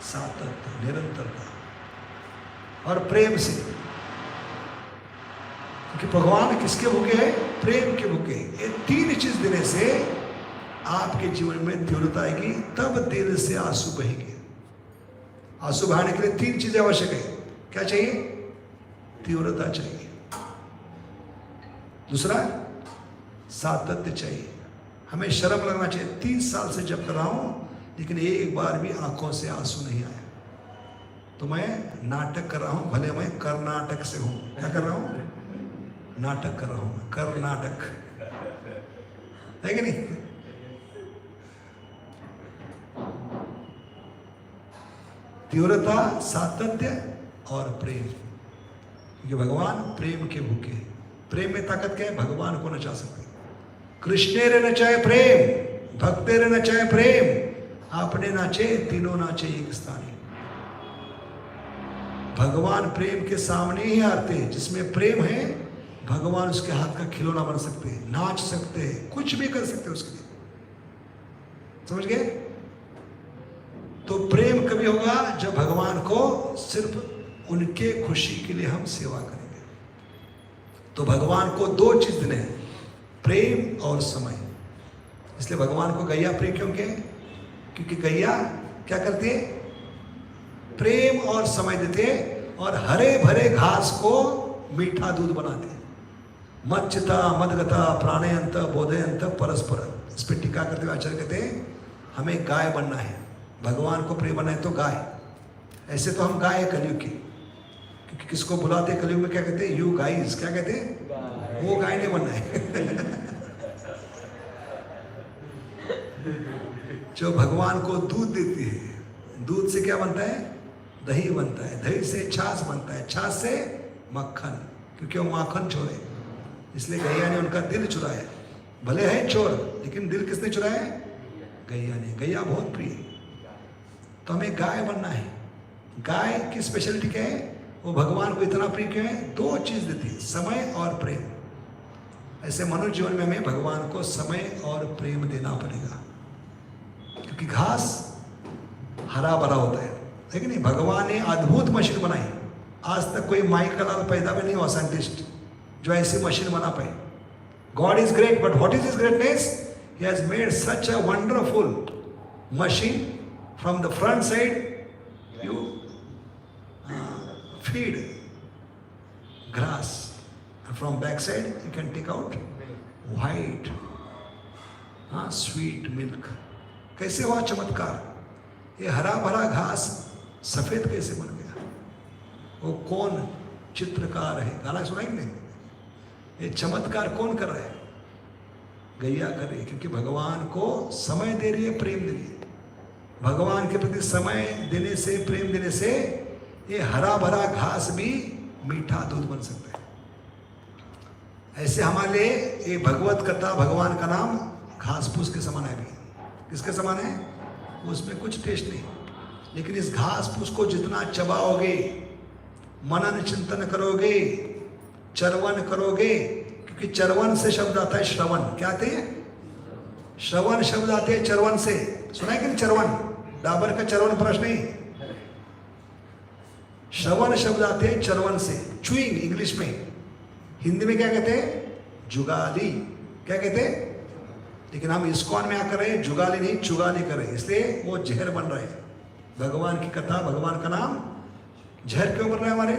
सातत्य, निरंतरता और प्रेम से। क्योंकि भगवान किसके भूखे हैं? प्रेम के भूखे। ये 3 चीज देने से आपके जीवन में तीव्रता आएगी, तब दिल से आंसू बहेंगे। आंसू बहाने के लिए 3 चीजें आवश्यक है। क्या चाहिए? तीव्रता चाहिए, दूसरा सातत्य चाहिए। हमें शर्म लगना चाहिए। 30 साल से जब कर रहा हूं, लेकिन एक बार भी आंखों से आंसू नहीं आया। तो मैं नाटक कर रहा हूं, भले मैं कर्नाटक से हूं। क्या कर रहा हूं? नाटक कर रहा हूं, कर्नाटक, है कि नहीं? तीव्रता, सातत्य और प्रेम, क्योंकि भगवान प्रेम के भूखे हैं। प्रेम में ताकत क्या है? भगवान को नचा सकते। कृष्णे रे नचाए प्रेम, भक्ते रे नचाए प्रेम, आपने नाचे तीनों नाचे एक स्थानी। भगवान प्रेम के सामने ही आते हैं। जिसमें प्रेम है, भगवान उसके हाथ का खिलौना बन सकते हैं, नाच सकते हैं, कुछ भी कर सकते हैं उसके लिए। समझ गए? तो प्रेम कभी होगा जब भगवान को सिर्फ उनके खुशी के लिए हम सेवा करेंगे। तो भगवान को दो चीज देने हैं, प्रेम और समय। इसलिए भगवान को गैया प्रिय क्यों कहे? क्योंकि गैया क्या करती है? प्रेम और समय देते, और हरे भरे घास को मीठा दूध बनाते। मच्चिता मदगता प्राणयंत बोधयंत परस्पर। इस पर टीका करते हुए आचार्य कहते हैं हमें गाय बनना है। भगवान को प्रिय बनना है तो गाय। ऐसे तो हम गाय है कलयुग की, क्योंकि किसको बुलाते कलयुग में क्या कहते हैं? You guys. क्या कहते हैं? वो गाय नहीं बनना है। जो भगवान को दूध देती है, दूध से क्या बनता है? दही बनता है, दही से छाछ बनता है, छाछ से मक्खन, क्योंकि वो माखन चोर है। इसलिए गैया ने उनका दिल चुराया। भले है चोर, लेकिन दिल किसने चुराया? गैया ने। गैया बहुत प्रिय है। तो हमें गाय बनना है। गाय की स्पेशलिटी क्या है? वो भगवान को इतना प्रिय क्यों है? दो चीज देती है, समय और प्रेम। ऐसे मनुष्य जीवन में हमें भगवान को समय और प्रेम देना पड़ेगा, क्योंकि घास हरा भरा होता है कि नहीं? भगवान ने अद्भुत मशीन बनाई। आज तक कोई माइकल लाल पैदा भी नहीं हुआ साइंटिस्ट जो ऐसी मशीन बना पाए। God is great, but what is his greatness? He has made such a wonderful machine. From the front side you feed grass, and from back side you can take out white sweet milk. कैसे हुआ चमत्कार? ये हरा भरा घास सफेद कैसे बन गया? वो कौन चित्रकार है? गाना सुना ही नहीं? ये चमत्कार कौन कर रहा है? गैया कर रही है, क्योंकि भगवान को समय दे रही है, प्रेम दे रही है। भगवान के प्रति समय देने से, प्रेम देने से ये हरा भरा घास भी मीठा दूध बन सकता है। ऐसे हमारे लिए ये भगवत कथा, भगवान का नाम घास फूस के समान है। भी किसके समान है? उसमें कुछ टेस्ट नहीं, लेकिन इस घास फूस को जितना चबाओगे, मनन चिंतन करोगे, चरवन करोगे, क्योंकि चरवन से शब्द आता है श्रवण। क्या आते हैं? श्रवण शब्द आते हैं चरवन से। सुना है कि नहीं? चरवन, डाबर का चरवन ब्रश नहीं, श्रवण शब्द आते हैं चरवन से। चुइंग इंग्लिश में, हिंदी में क्या कहते हैं? जुगाली। क्या कहते हैं? लेकिन हम इस्कॉन में आकर रहे जुगाली नहीं, चुगाली कर रहे, इसलिए वो जहर बन रहे हैं। भगवान की कथा, भगवान का नाम जहर क्यों बन रहा है हमारे?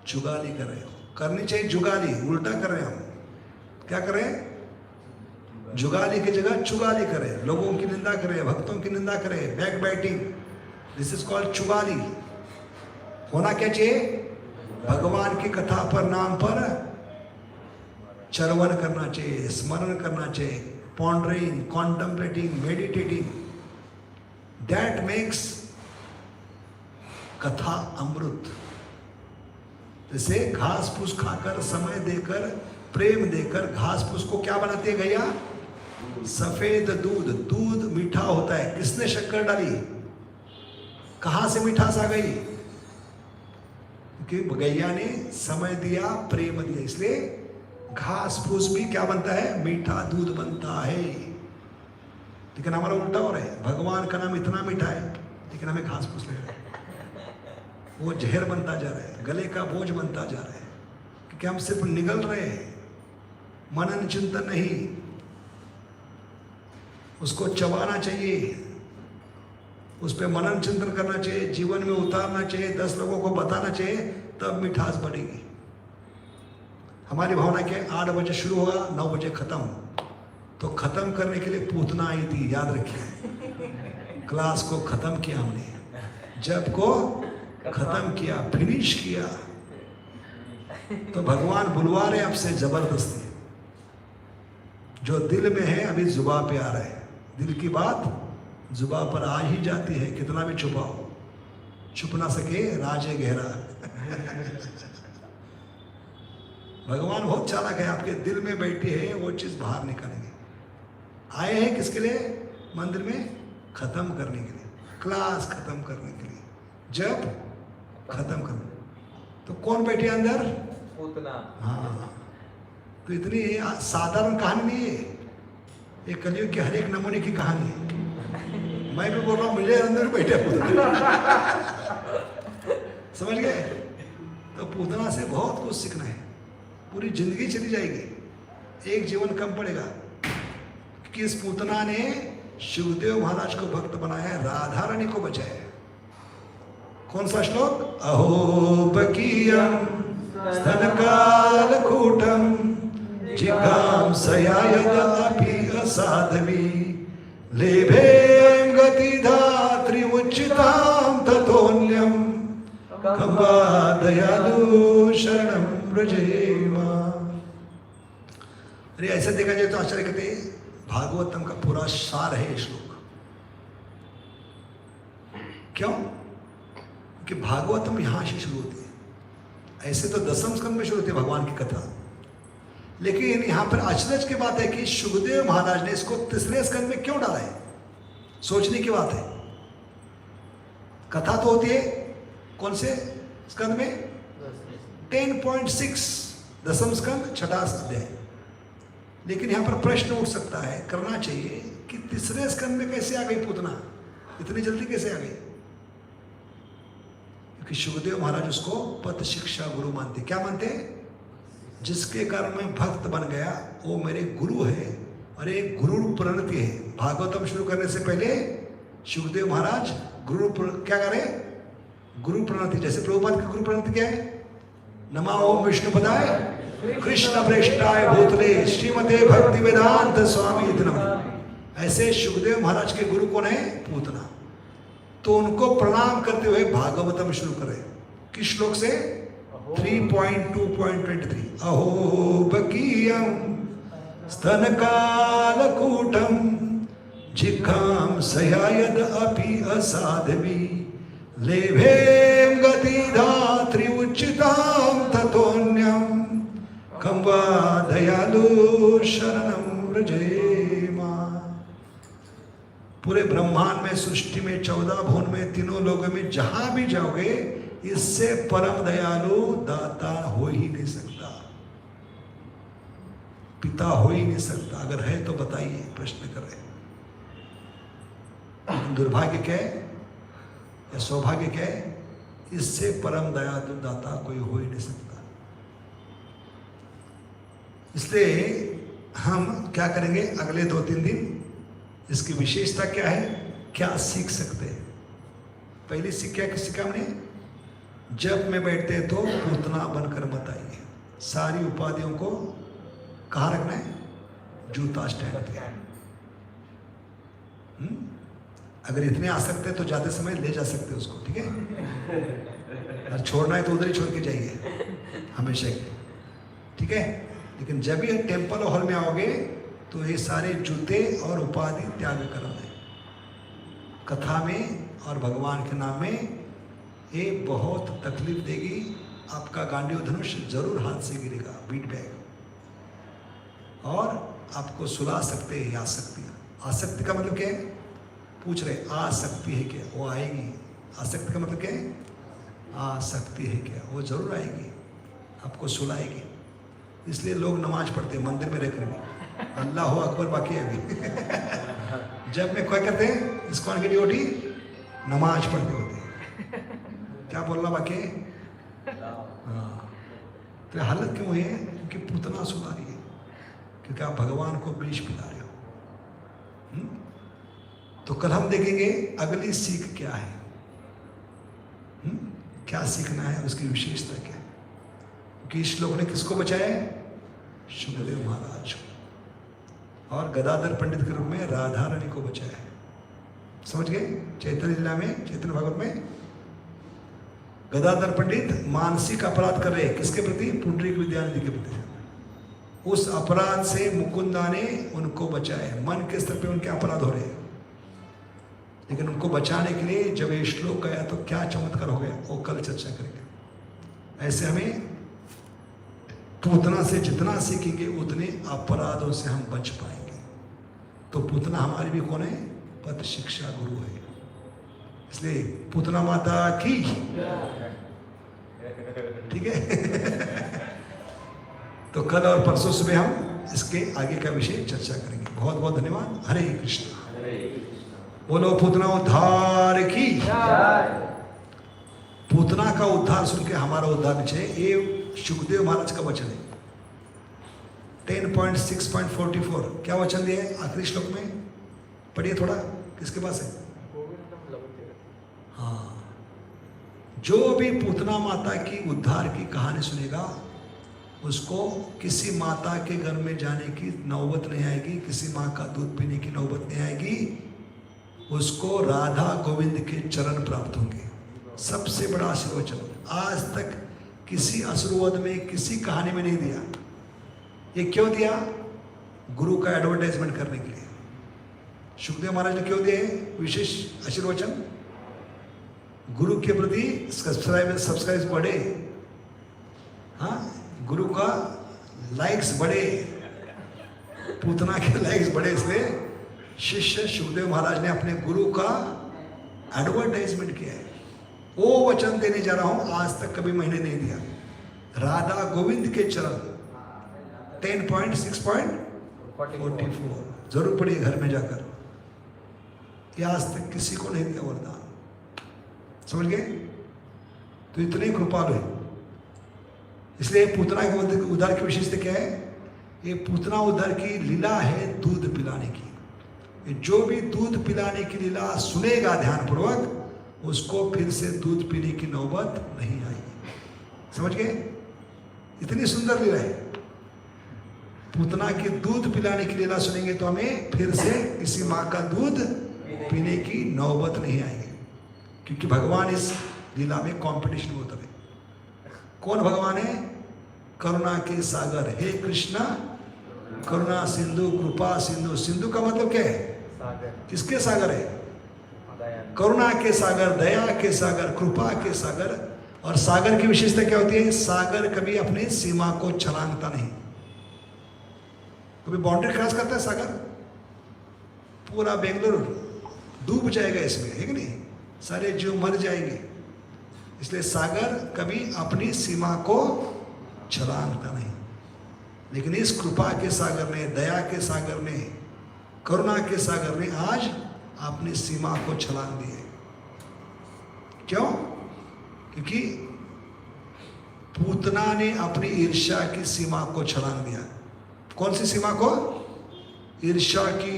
चुगाली कर रहे हो। करनी चाहिए जुगाली, उल्टा कर रहे हैं हम। क्या कर रहे हैं? जुगाली की जगह चुगाली कर रहे हैं। लोगों की निंदा कर रहे हैं, भक्तों की निंदा कर रहे हैं, backbiting. This is called चुगाली। होना क्या चाहिए? भगवान की कथा पर, नाम पर चरवन करना चाहिए, स्मरण करना चाहिए, पॉन्डरिंग, कॉन्टम्पलेटिंग, मेडिटेटिंग। दैट मेक्स कथा अमृत। जैसे घास फूस खाकर, समय देकर, प्रेम देकर घास फूस को क्या बनाती है गैया? सफेद दूध। दूध मीठा होता है। किसने शक्कर डाली? कहां से मिठास आ गई? क्योंकि गैया ने समय दिया, प्रेम दिया, इसलिए घास फूस भी क्या बनता है? मीठा दूध बनता है। लेकिन हमारा उल्टा हो रहा है। भगवान का नाम इतना मीठा है, लेकिन हमें घास फूस ले रहा है। वो जहर बनता जा रहा है, गले का बोझ बनता जा रहा है, क्योंकि हम सिर्फ निगल रहे हैं, मनन चिंतन नहीं। उसको चबाना चाहिए, उस पर मनन चिंतन करना चाहिए, जीवन में उतारना चाहिए, 10 लोगों को बताना चाहिए, तब मिठास बढ़ेगी। हमारी भावना क्या है? 8 बजे शुरू होगा, 9 बजे खत्म। तो खत्म करने के लिए पूतना आई थी, याद रखिए। क्लास को खत्म किया हमने, जब को खत्म किया, फिनिश किया। तो भगवान बुलवा रहे आपसे जबरदस्ती। जो दिल में है अभी जुबा पे आ रहा है, दिल की बात जुबा पर आ ही जाती है, कितना भी छुपाओ, छुप ना सके राजे गहरा। भगवान बहुत चालाक है, आपके दिल में बैठी है वो चीज बाहर निकालेंगे। आए हैं किसके लिए? मंदिर में खत्म करने के लिए, क्लास खत्म करने के लिए। जब खत्म करना तो कौन बैठे अंदर? पूतना। हाँ, तो इतनी साधारण कहानी नहीं है, ये कलयुग की हर एक नमूने की कहानी है। मैं भी बोल रहा हूँ मुझे अंदर बैठे पूतना। समझ गए? तो पूतना से बहुत कुछ सीखना है, पूरी जिंदगी चली जाएगी, एक जीवन कम पड़ेगा। कि इस पूतना ने शुभदेव महाराज को भक्त बनाया, राधा रानी को बचाया। कौन सा श्लोक? अहो बकीयम स्तनकालकूटम जिघांसया यदापि असाधवी लेभेम गतिधात्री उच्चितां ततोन्यम कम्बा दयालु शरणं व्रजेमा। अरे ऐसे देखा जाए तो आश्चर्य कहते हैं, भागवतम का पूरा सार है ये श्लोक। क्यों? कि भागवतम यहां से शुरू होती है। ऐसे तो दसम स्कंद में शुरू होती है भगवान की कथा, लेकिन यहां पर आश्चर्य की बात है कि शुभदेव महाराज ने इसको तीसरे स्कंद में क्यों डाला है? सोचने की बात है। कथा तो होती है कौन से स्कंद में? 10.6 दसम स्कंद छठा अध्याय। लेकिन यहां पर प्रश्न उठ सकता है, करना चाहिए कि तीसरे स्कंद में कैसे आ गई पूतना, इतनी जल्दी कैसे आ गई? क्योंकि शुभदेव महाराज उसको पथ शिक्षा गुरु मानते। क्या मानते? जिसके कारण मैं भक्त बन गया वो मेरे गुरु है, और एक गुरु प्रणति है। भागवतम शुरू करने से पहले शुभदेव महाराज क्या करें? गुरु प्रणति। जैसे प्रभुपाद की गुरु प्रणति क्या है? नमा ओम विष्णुपदाय कृष्ण प्रेष्ठाय भूतले श्रीमते भक्ति वेदांत स्वामी इति नमः। ऐसे शुभदेव महाराज के गुरु कौन है? पूतना। तो उनको प्रणाम करते हुए भागवतम शुरू करें। किस श्लोक से? 3.2.23 अहो बकीयम स्तनकालकूटम जिघांसया यदापि असाधवी लेभेम गतिधात्री उच्चितां ततोन्यम कम्बा दयालु शरणं व्रजेमा। पूरे ब्रह्मांड में, सृष्टि में, 14 भुवन में, तीनों लोगों में जहां भी जाओगे, इससे परम दयालु दाता हो ही नहीं सकता, पिता हो ही नहीं सकता। अगर है तो बताइए, प्रश्न कर रहे। दुर्भाग्य क्या है या सौभाग्य क्या है? इससे परम दयालु दाता कोई हो ही नहीं सकता। इसलिए हम क्या करेंगे अगले 2-3 दिन, इसकी विशेषता क्या है, क्या सीख सकते हैं। पहली सीख क्या सीखा हमने? जब में बैठते तो पूतना बनकर मत आइए। सारी उपाधियों को कहाँ रखना है? जूता स्टैंड पे। अगर इतने आ सकते हैं तो जाते समय ले जा सकते हैं उसको, ठीक है? और छोड़ना है तो उधर ही छोड़ के जाइए हमेशा, ठीक है? लेकिन जब भी टेम्पल हॉल में आओगे तो ये सारे जूते और उपाधि त्याग कर दें। कथा में और भगवान के नाम में ये बहुत तकलीफ देगी। आपका गांडीव धनुष जरूर हाथ से गिरेगा, बीट बैग, और आपको सुला सकते हैं आसक्ति। आसक्ति का मतलब क्या है? पूछ रहे आसक्ति है क्या? वो आएगी। आसक्ति का मतलब क्या है? आसक्ति है क्या? वो जरूर आएगी, आपको सुलाएगी। इसलिए लोग नमाज पढ़ते हैं मंदिर में रहकर, अल्लाह हो अकबर बाकी है अभी। जब में क्या करते हैं, इस्कॉन की ड्यूटी नमाज पढ़ते होते हैं, क्या बोलना बाकी है? हाँ। तो हालत क्यों है? क्योंकि पूतना सुला रही है, क्योंकि आप भगवान को विष पिला रहे हो। तो कल हम देखेंगे अगली सीख क्या है, क्या सीखना है, उसकी विशेषता क्या है। क्योंकि इस श्लोक ने किसको बचाया है? शुभदेव महाराज को, और गदाधर पंडित के रूप में राधा रानी को बचाया है। समझ गए? चैतन्य लीला में, चैतन्य भागवत में गदाधर पंडित मानसिक अपराध कर रहे हैं किसके प्रति? पुंडरीक विद्यानिधि के प्रति। उस अपराध से मुकुंदा ने उनको बचाया। मन के स्तर पे उनके अपराध हो रहे हैं, लेकिन उनको बचाने के लिए जब ये श्लोक गया तो क्या चमत्कार हो गया वो कल चर्चा करेंगे। ऐसे हमें पूतना से जितना सीखेंगे उतने अपराधों से हम बच पाएंगे। तो पूतना हमारी भी कौन है? पद शिक्षा गुरु है। इसलिए पूतना माता की, ठीक है। तो कल और परसों सुबह हम इसके आगे का विषय चर्चा करेंगे। बहुत बहुत धन्यवाद। हरे कृष्ण। बोलो पूतना उद्धार की। पूतना का उद्धार सुन के हमारा उद्धार भी चाहिए। ये सुखदेव महाराज का वचन है। 10.6.44 क्या वचन दिया है आखिरी श्लोक में? पढ़िए थोड़ा, किसके पास है? हाँ, जो भी पूतना माता की उद्धार की कहानी सुनेगा उसको किसी माता के घर में जाने की नौबत नहीं आएगी, किसी माँ का दूध पीने की नौबत नहीं आएगी। उसको राधा गोविंद के चरण प्राप्त होंगे। सबसे बड़ा आशीर्वचन आज तक किसी असुरवध में, किसी कहानी में नहीं दिया। ये क्यों दिया? गुरु का एडवर्टाइजमेंट करने के लिए। सुखदेव महाराज ने क्यों दिए विशेष आशीर्वचन? गुरु के प्रति सब्सक्राइब बढ़े, हाँ, गुरु का लाइक्स बढ़े, पूतना के लाइक्स बढ़े। इसलिए शिष्य सुखदेव महाराज ने अपने गुरु का एडवर्टाइजमेंट किया है। वो वचन देने जा रहा हूं, आज तक कभी मैंने नहीं दिया। राधा गोविंद के चरण 10.6.44 जरूर पढ़िए घर में जाकर। ये आज तक किसी को नहीं दिया वरदान। समझ गए? तो इतने कृपालु है। इसलिए पूतना के उद्धार की विशेषता क्या है? ये पूतना उद्धार की लीला है दूध पिलाने की। जो भी दूध पिलाने की लीला सुनेगा ध्यानपूर्वक उसको फिर से दूध पीने की नौबत नहीं आएगी। समझ गए? इतनी सुंदर लीला है। पूतना की दूध पिलाने की लीला सुनेंगे तो हमें फिर से किसी माँ का दूध पीने की नौबत नहीं आएगी, क्योंकि भगवान इस लीला में कंपटीशन में उतरे। कौन भगवान है? करुणा के सागर। हे कृष्णा करुणा सिंधु कृपा सिंधु। सिंधु का मतलब क्या है? सागर। किसके सागर है? करुणा के सागर, दया के सागर, कृपा के सागर। और सागर की विशेषता क्या होती है? सागर कभी अपनी सीमा को छलांगता नहीं, कभी बाउंड्री क्रॉस करता है सागर? पूरा बेंगलुरु डूब जाएगा इसमें, है कि नहीं? सारे जीव मर जाएंगे। इसलिए सागर कभी अपनी सीमा को छलांगता नहीं। लेकिन इस कृपा के सागर ने, दया के सागर ने, करुणा के सागर ने आज अपनी सीमा को छलांग दी है। क्यों? क्योंकि पूतना ने अपनी ईर्ष्या की सीमा को छलांग दिया। कौन सी सीमा को? ईर्ष्या की,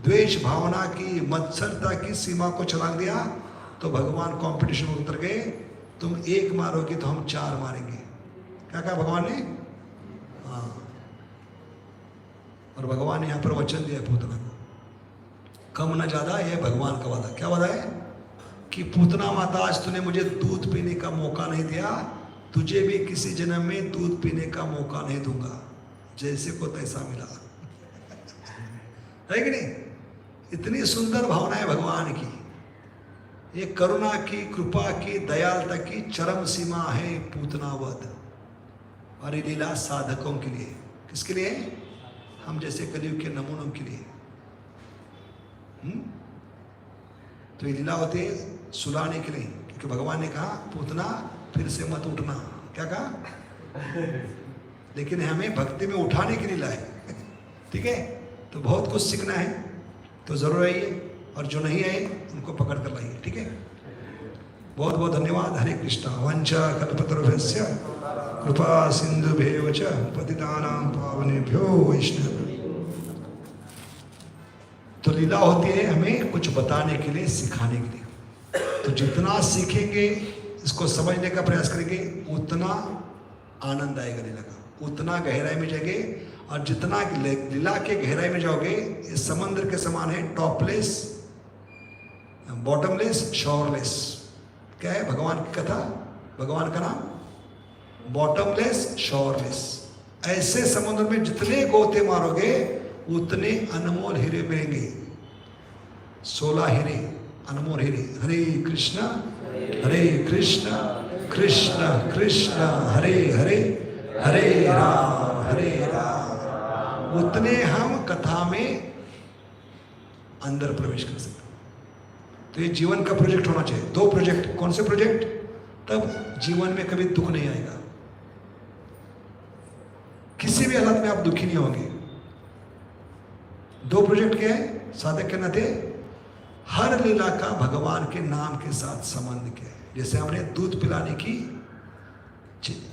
द्वेष भावना की, मत्सरता की सीमा को छलांग दिया। तो भगवान कंपटीशन में उतर गए। तुम एक मारोगे तो हम 4 मारेंगे। क्या कहा भगवान ने? हाँ। और भगवान ने यहां पर वचन दिया पूतना को, कम न ज्यादा, यह भगवान का वादा। क्या वादा है? कि पूतना माता आज तूने मुझे दूध पीने का मौका नहीं दिया, तुझे भी किसी जन्म में दूध पीने का मौका नहीं दूंगा। जैसे को तैसा मिला। है कि नहीं? इतनी सुंदर भावना है भगवान की। ये करुणा की, कृपा की, दयालुता की चरम सीमा है पूतनावध। और ये लीला साधकों के लिए। किसके लिए? हम जैसे कलयुग के नमूनों के लिए। तो ये लीला होती है सुलाने के लिए, क्योंकि भगवान ने कहा पूतना फिर से मत उठना। क्या कहा? लेकिन हमें भक्ति में उठाने की लीला है। ठीक है? तो बहुत कुछ सीखना है, तो जरूर आइए, और जो नहीं आए उनको पकड़ कर लाइए। ठीक है? बहुत बहुत धन्यवाद। हरे कृष्णा। वंचा कल्पतरुभ्यश्च कृपा सिंधुभ्येव च पतितानां पावनेभ्यो वैष्णव। तो लीला होती है हमें कुछ बताने के लिए, सिखाने के लिए। तो जितना सीखेंगे, इसको समझने का प्रयास करेंगे, उतना आनंद आएगा लीला का, उतना गहराई में जाएंगे। और जितना लीला के गहराई में जाओगे, इस समंदर के समान है, टॉपलेस बॉटमलेस शोरलेस, क्या है भगवान की कथा, भगवान का नाम बॉटमलेस शोरलेस। ऐसे समुद्र में जितने गोते मारोगे उतने अनमोल हीरे मिलेंगे। 16 हीरे, अनमोल हीरे। हरे कृष्ण कृष्ण कृष्ण हरे हरे, हरे राम। उतने हम कथा में अंदर प्रवेश कर सकते। तो ये जीवन का प्रोजेक्ट होना चाहिए। 2 प्रोजेक्ट। कौन से प्रोजेक्ट? तब जीवन में कभी दुख नहीं आएगा, किसी भी हालत में आप दुखी नहीं होंगे। 2 प्रोजेक्ट क्या है साधक के नाते? हर लीला का भगवान के नाम के साथ संबंध क्या है। जैसे हमने दूध पिलाने की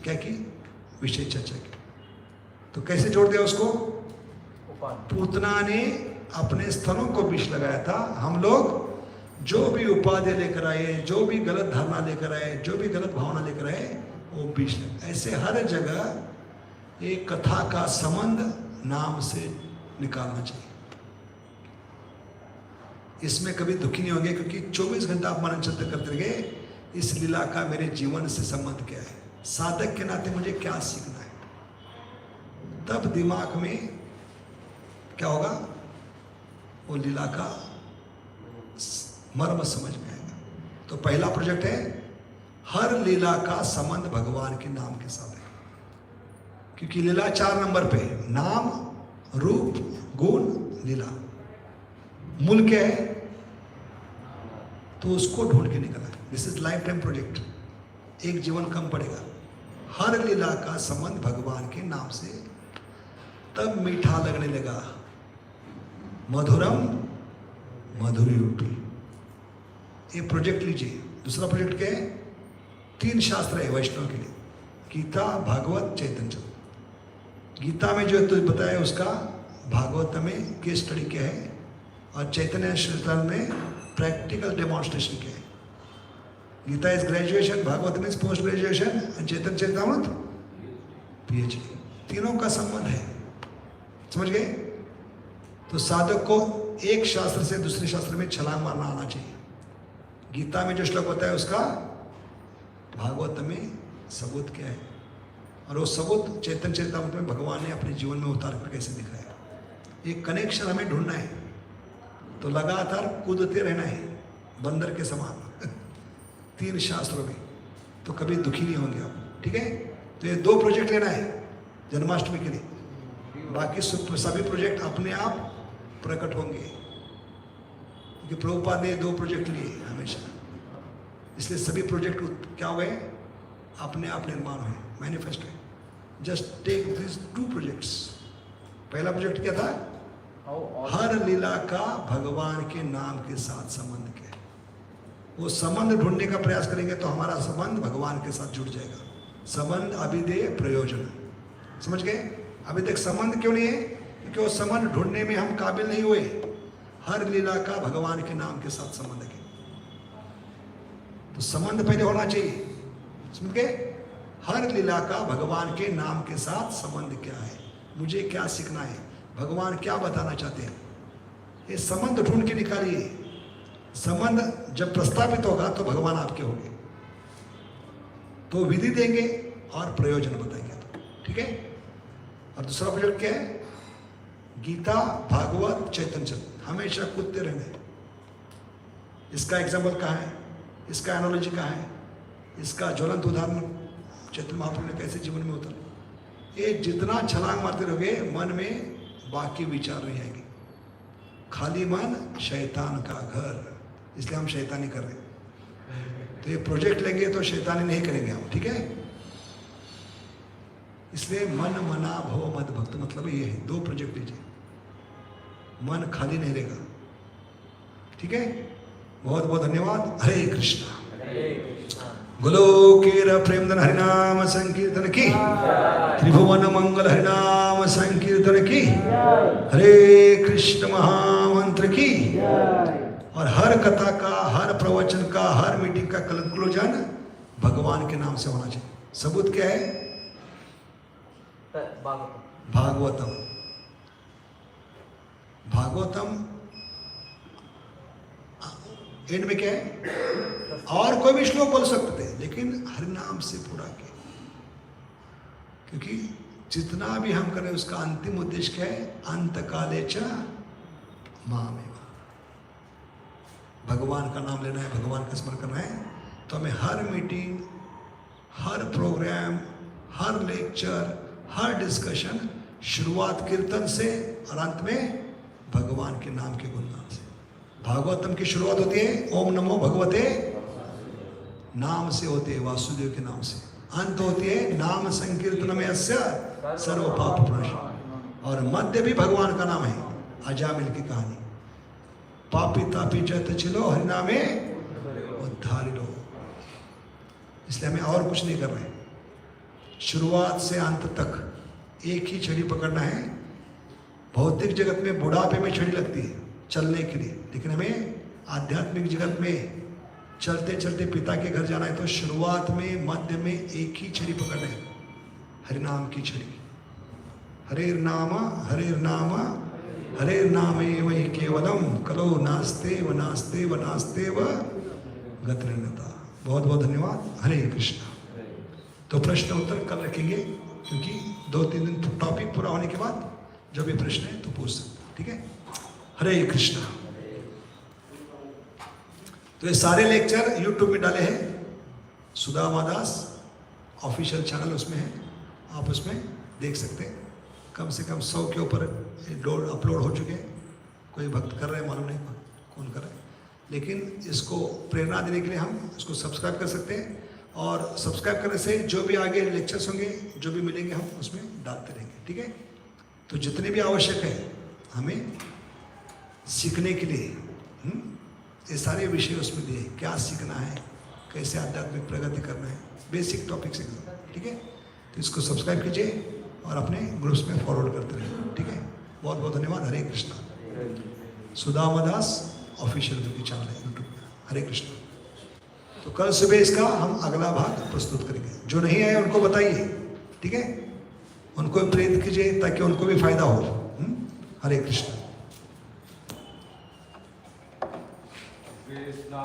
क्या की विषय चर्चा की, तो कैसे जोड़ दिया उसको? पूतना ने अपने स्तनों को विष लगाया था। हम लोग जो भी उपाधि लेकर आए, जो भी गलत धारणा लेकर आए, जो भी गलत भावना लेकर आए, वो विष। ऐसे हर जगह एक कथा का संबंध नाम से निकालना चाहिए। इसमें कभी दुखी नहीं होंगे, क्योंकि 24 घंटा आप मनन चिंतन करते रहिए इस लीला का मेरे जीवन से संबंध क्या है, साधक के नाते मुझे क्या सीखना है। तब दिमाग में क्या होगा, वो लीला का मर्म समझ में आएगा। तो पहला प्रोजेक्ट है हर लीला का संबंध भगवान के नाम के साथ है, क्योंकि लीला 4 नंबर पे, नाम रूप गुण लीला। मूल क्या है, तो उसको ढूंढ के निकला। This is life time project, एक जीवन कम पड़ेगा। हर लीला का संबंध भगवान के नाम से, तब मीठा लगने लगा। मधुरम मधुरी। ये प्रोजेक्ट लीजिए। दूसरा प्रोजेक्ट क्या है? 3 शास्त्र है वैष्णव के लिए, गीता भागवत चैतन्य। गीता में जो तो बताया उसका, भागवत में केस स्टडी क्या है, और चैतन्य श्रीधर में प्रैक्टिकल डेमोन्स्ट्रेशन क्या है। गीता इज ग्रेजुएशन, भागवत में पोस्ट ग्रेजुएशन, और चैतन्य चरितामृत PhD। तीनों का संबंध है, समझ गए? तो साधक को एक शास्त्र से दूसरे शास्त्र में छलांग मारना आना चाहिए। गीता में जो श्लोक होता है उसका भागवत में सबूत क्या है, और वो सबूत चैतन्य चरितामृत में भगवान ने अपने जीवन में उतार कर कैसे दिखाया। एक कनेक्शन हमें ढूंढना है, तो लगातार कूदते रहना है बंदर के समान 3 शास्त्रों में, तो कभी दुखी नहीं होंगे आप। ठीक है? तो ये 2 प्रोजेक्ट लेना है जन्माष्टमी के लिए, बाकी सभी प्रोजेक्ट अपने आप प्रकट होंगे, क्योंकि प्रभुपाद ने 2 प्रोजेक्ट लिए हमेशा, इसलिए सभी प्रोजेक्ट क्या हो गए, अपने आप निर्माण हुए, मैनिफेस्ट हुए। Just take this 2 projects. पहला प्रोजेक्ट क्या था? हर लीला का भगवान के नाम के साथ संबंध क्या है। वो संबंध ढूंढने का प्रयास करेंगे तो हमारा संबंध भगवान के साथ जुड़ जाएगा। संबंध अभिधेय प्रयोजन, समझ गए? अभी तक संबंध क्यों नहीं है? क्योंकि वो संबंध ढूंढने में हम काबिल नहीं हुए। हर लीला का भगवान के नाम के साथ संबंध है, तो संबंध पहले होना चाहिए, समझ गए? हर लीला का भगवान के नाम के साथ संबंध क्या है, मुझे क्या सीखना है, भगवान क्या बताना चाहते हैं, ये संबंध ढूंढ के निकालिए। संबंध जब प्रस्तावित होगा तो भगवान आपके होंगे, तो विधि देंगे और प्रयोजन बताएंगे। ठीक है? और दूसरा प्रोजेक्ट क्या है? गीता भागवत चैतन्य, हमेशा कूदते रहना। इसका एग्जाम्पल कहाँ है, इसका एनोलॉजी कहाँ है, इसका ज्वलंत उदाहरण चैतन्य महाप्रभु ने कैसे जीवन में उतारा। ये जितना छलांग मारते रहोगे मन में बाकी विचार नहीं आएंगे। खाली मन शैतान का घर, इसलिए हम शैतानी कर रहे हैं। तो ये प्रोजेक्ट लेंगे तो शैतानी नहीं करेंगे हम। ठीक है? इसलिए मन मना भव मद भक्त, मतलब ये है 2 प्रोजेक्ट लीजिए, मन खाली नहीं रहेगा। ठीक है? बहुत बहुत धन्यवाद। हरे कृष्णा। गोलोकेर प्रेमधन हरिनाम संकीर्तन की, त्रिभुवन मंगल हरिनाम संकीर्तन की, हरे कृष्ण महामंत्र की। और हर कथा का, हर प्रवचन का, हर मीटिंग का कंक्लूजन भगवान के नाम से होना चाहिए। सबूत क्या है? भागवतम। भागवतम एंड में क्या है? और कोई भी श्लोक बोल सकते थे, लेकिन हरि नाम से पूरा किया, क्योंकि जितना भी हम करें उसका अंतिम उद्देश्य क्या है? अंत काले च मामेव, भगवान का नाम लेना है, भगवान का स्मरण करना है। तो हमें हर मीटिंग, हर प्रोग्राम, हर लेक्चर, हर डिस्कशन शुरुआत कीर्तन से और अंत में भगवान के नाम के गुणगान से। भागवतम की शुरुआत होती है ओम नमो भगवते नाम से होती है, वासुदेव के नाम से। अंत होती है नाम संकीर्तन में अस्य सर्व पाप प्रणाश। और मध्य भी भगवान का नाम है, अजामिल की कहानी, पापी तापी जत चिलो हरिनामे उद्धारि लो। इसलिए हमें और कुछ नहीं कर रहे, शुरुआत से अंत तक एक ही छड़ी पकड़ना है। भौतिक जगत में बुढ़ापे में छड़ी लगती है चलने के लिए, लेकिन हमें आध्यात्मिक जगत में चलते चलते पिता के घर जाना है, तो शुरुआत में मध्य में एक ही छड़ी पकड़ना है, हरिनाम की छड़ी। हरेर नाम हरेर नाम हरेर नाम वही केवलम कलो नास्ते व नास्ते व नास्ते व गतिर्नता। बहुत बहुत धन्यवाद। हरे कृष्णा। तो प्रश्न उत्तर कल रखेंगे, क्योंकि 2-3 दिन टॉपिक पूरा होने के बाद जो भी प्रश्न है तो पूछ सकते, ठीक है। हरे कृष्णा। तो ये सारे लेक्चर यूट्यूब में डाले हैं, सुदामा दास ऑफिशियल चैनल उसमें है, आप उसमें देख सकते हैं। कम से कम 100 के ऊपर अपलोड हो चुके हैं। कोई भक्त कर रहे हैं, मालूम नहीं कौन कर रहा है, लेकिन इसको प्रेरणा देने के लिए हम इसको सब्सक्राइब कर सकते हैं। और सब्सक्राइब करने से जो भी आगे लेक्चर्स होंगे, जो भी मिलेंगे, हम उसमें डालते रहेंगे, ठीक है। तो जितने भी आवश्यक है हमें सीखने के लिए, ये सारे विषय उसमें दिए, क्या सीखना है, कैसे आध्यात्मिक प्रगति करना है, बेसिक टॉपिक सीखना, ठीक है। तो इसको सब्सक्राइब कीजिए और अपने ग्रुप्स में फॉरवर्ड करते रहिए, ठीक है। बहुत बहुत धन्यवाद। हरे कृष्णा। सुदामा दास ऑफिशियल चैनल है यूट्यूब में। हरे कृष्णा। तो कल सुबह इसका हम अगला भाग प्रस्तुत करेंगे। जो नहीं आए उनको बताइए, ठीक है, उनको प्रेरित कीजिए ताकि उनको भी फायदा हो। हरे कृष्णा। कृष्णा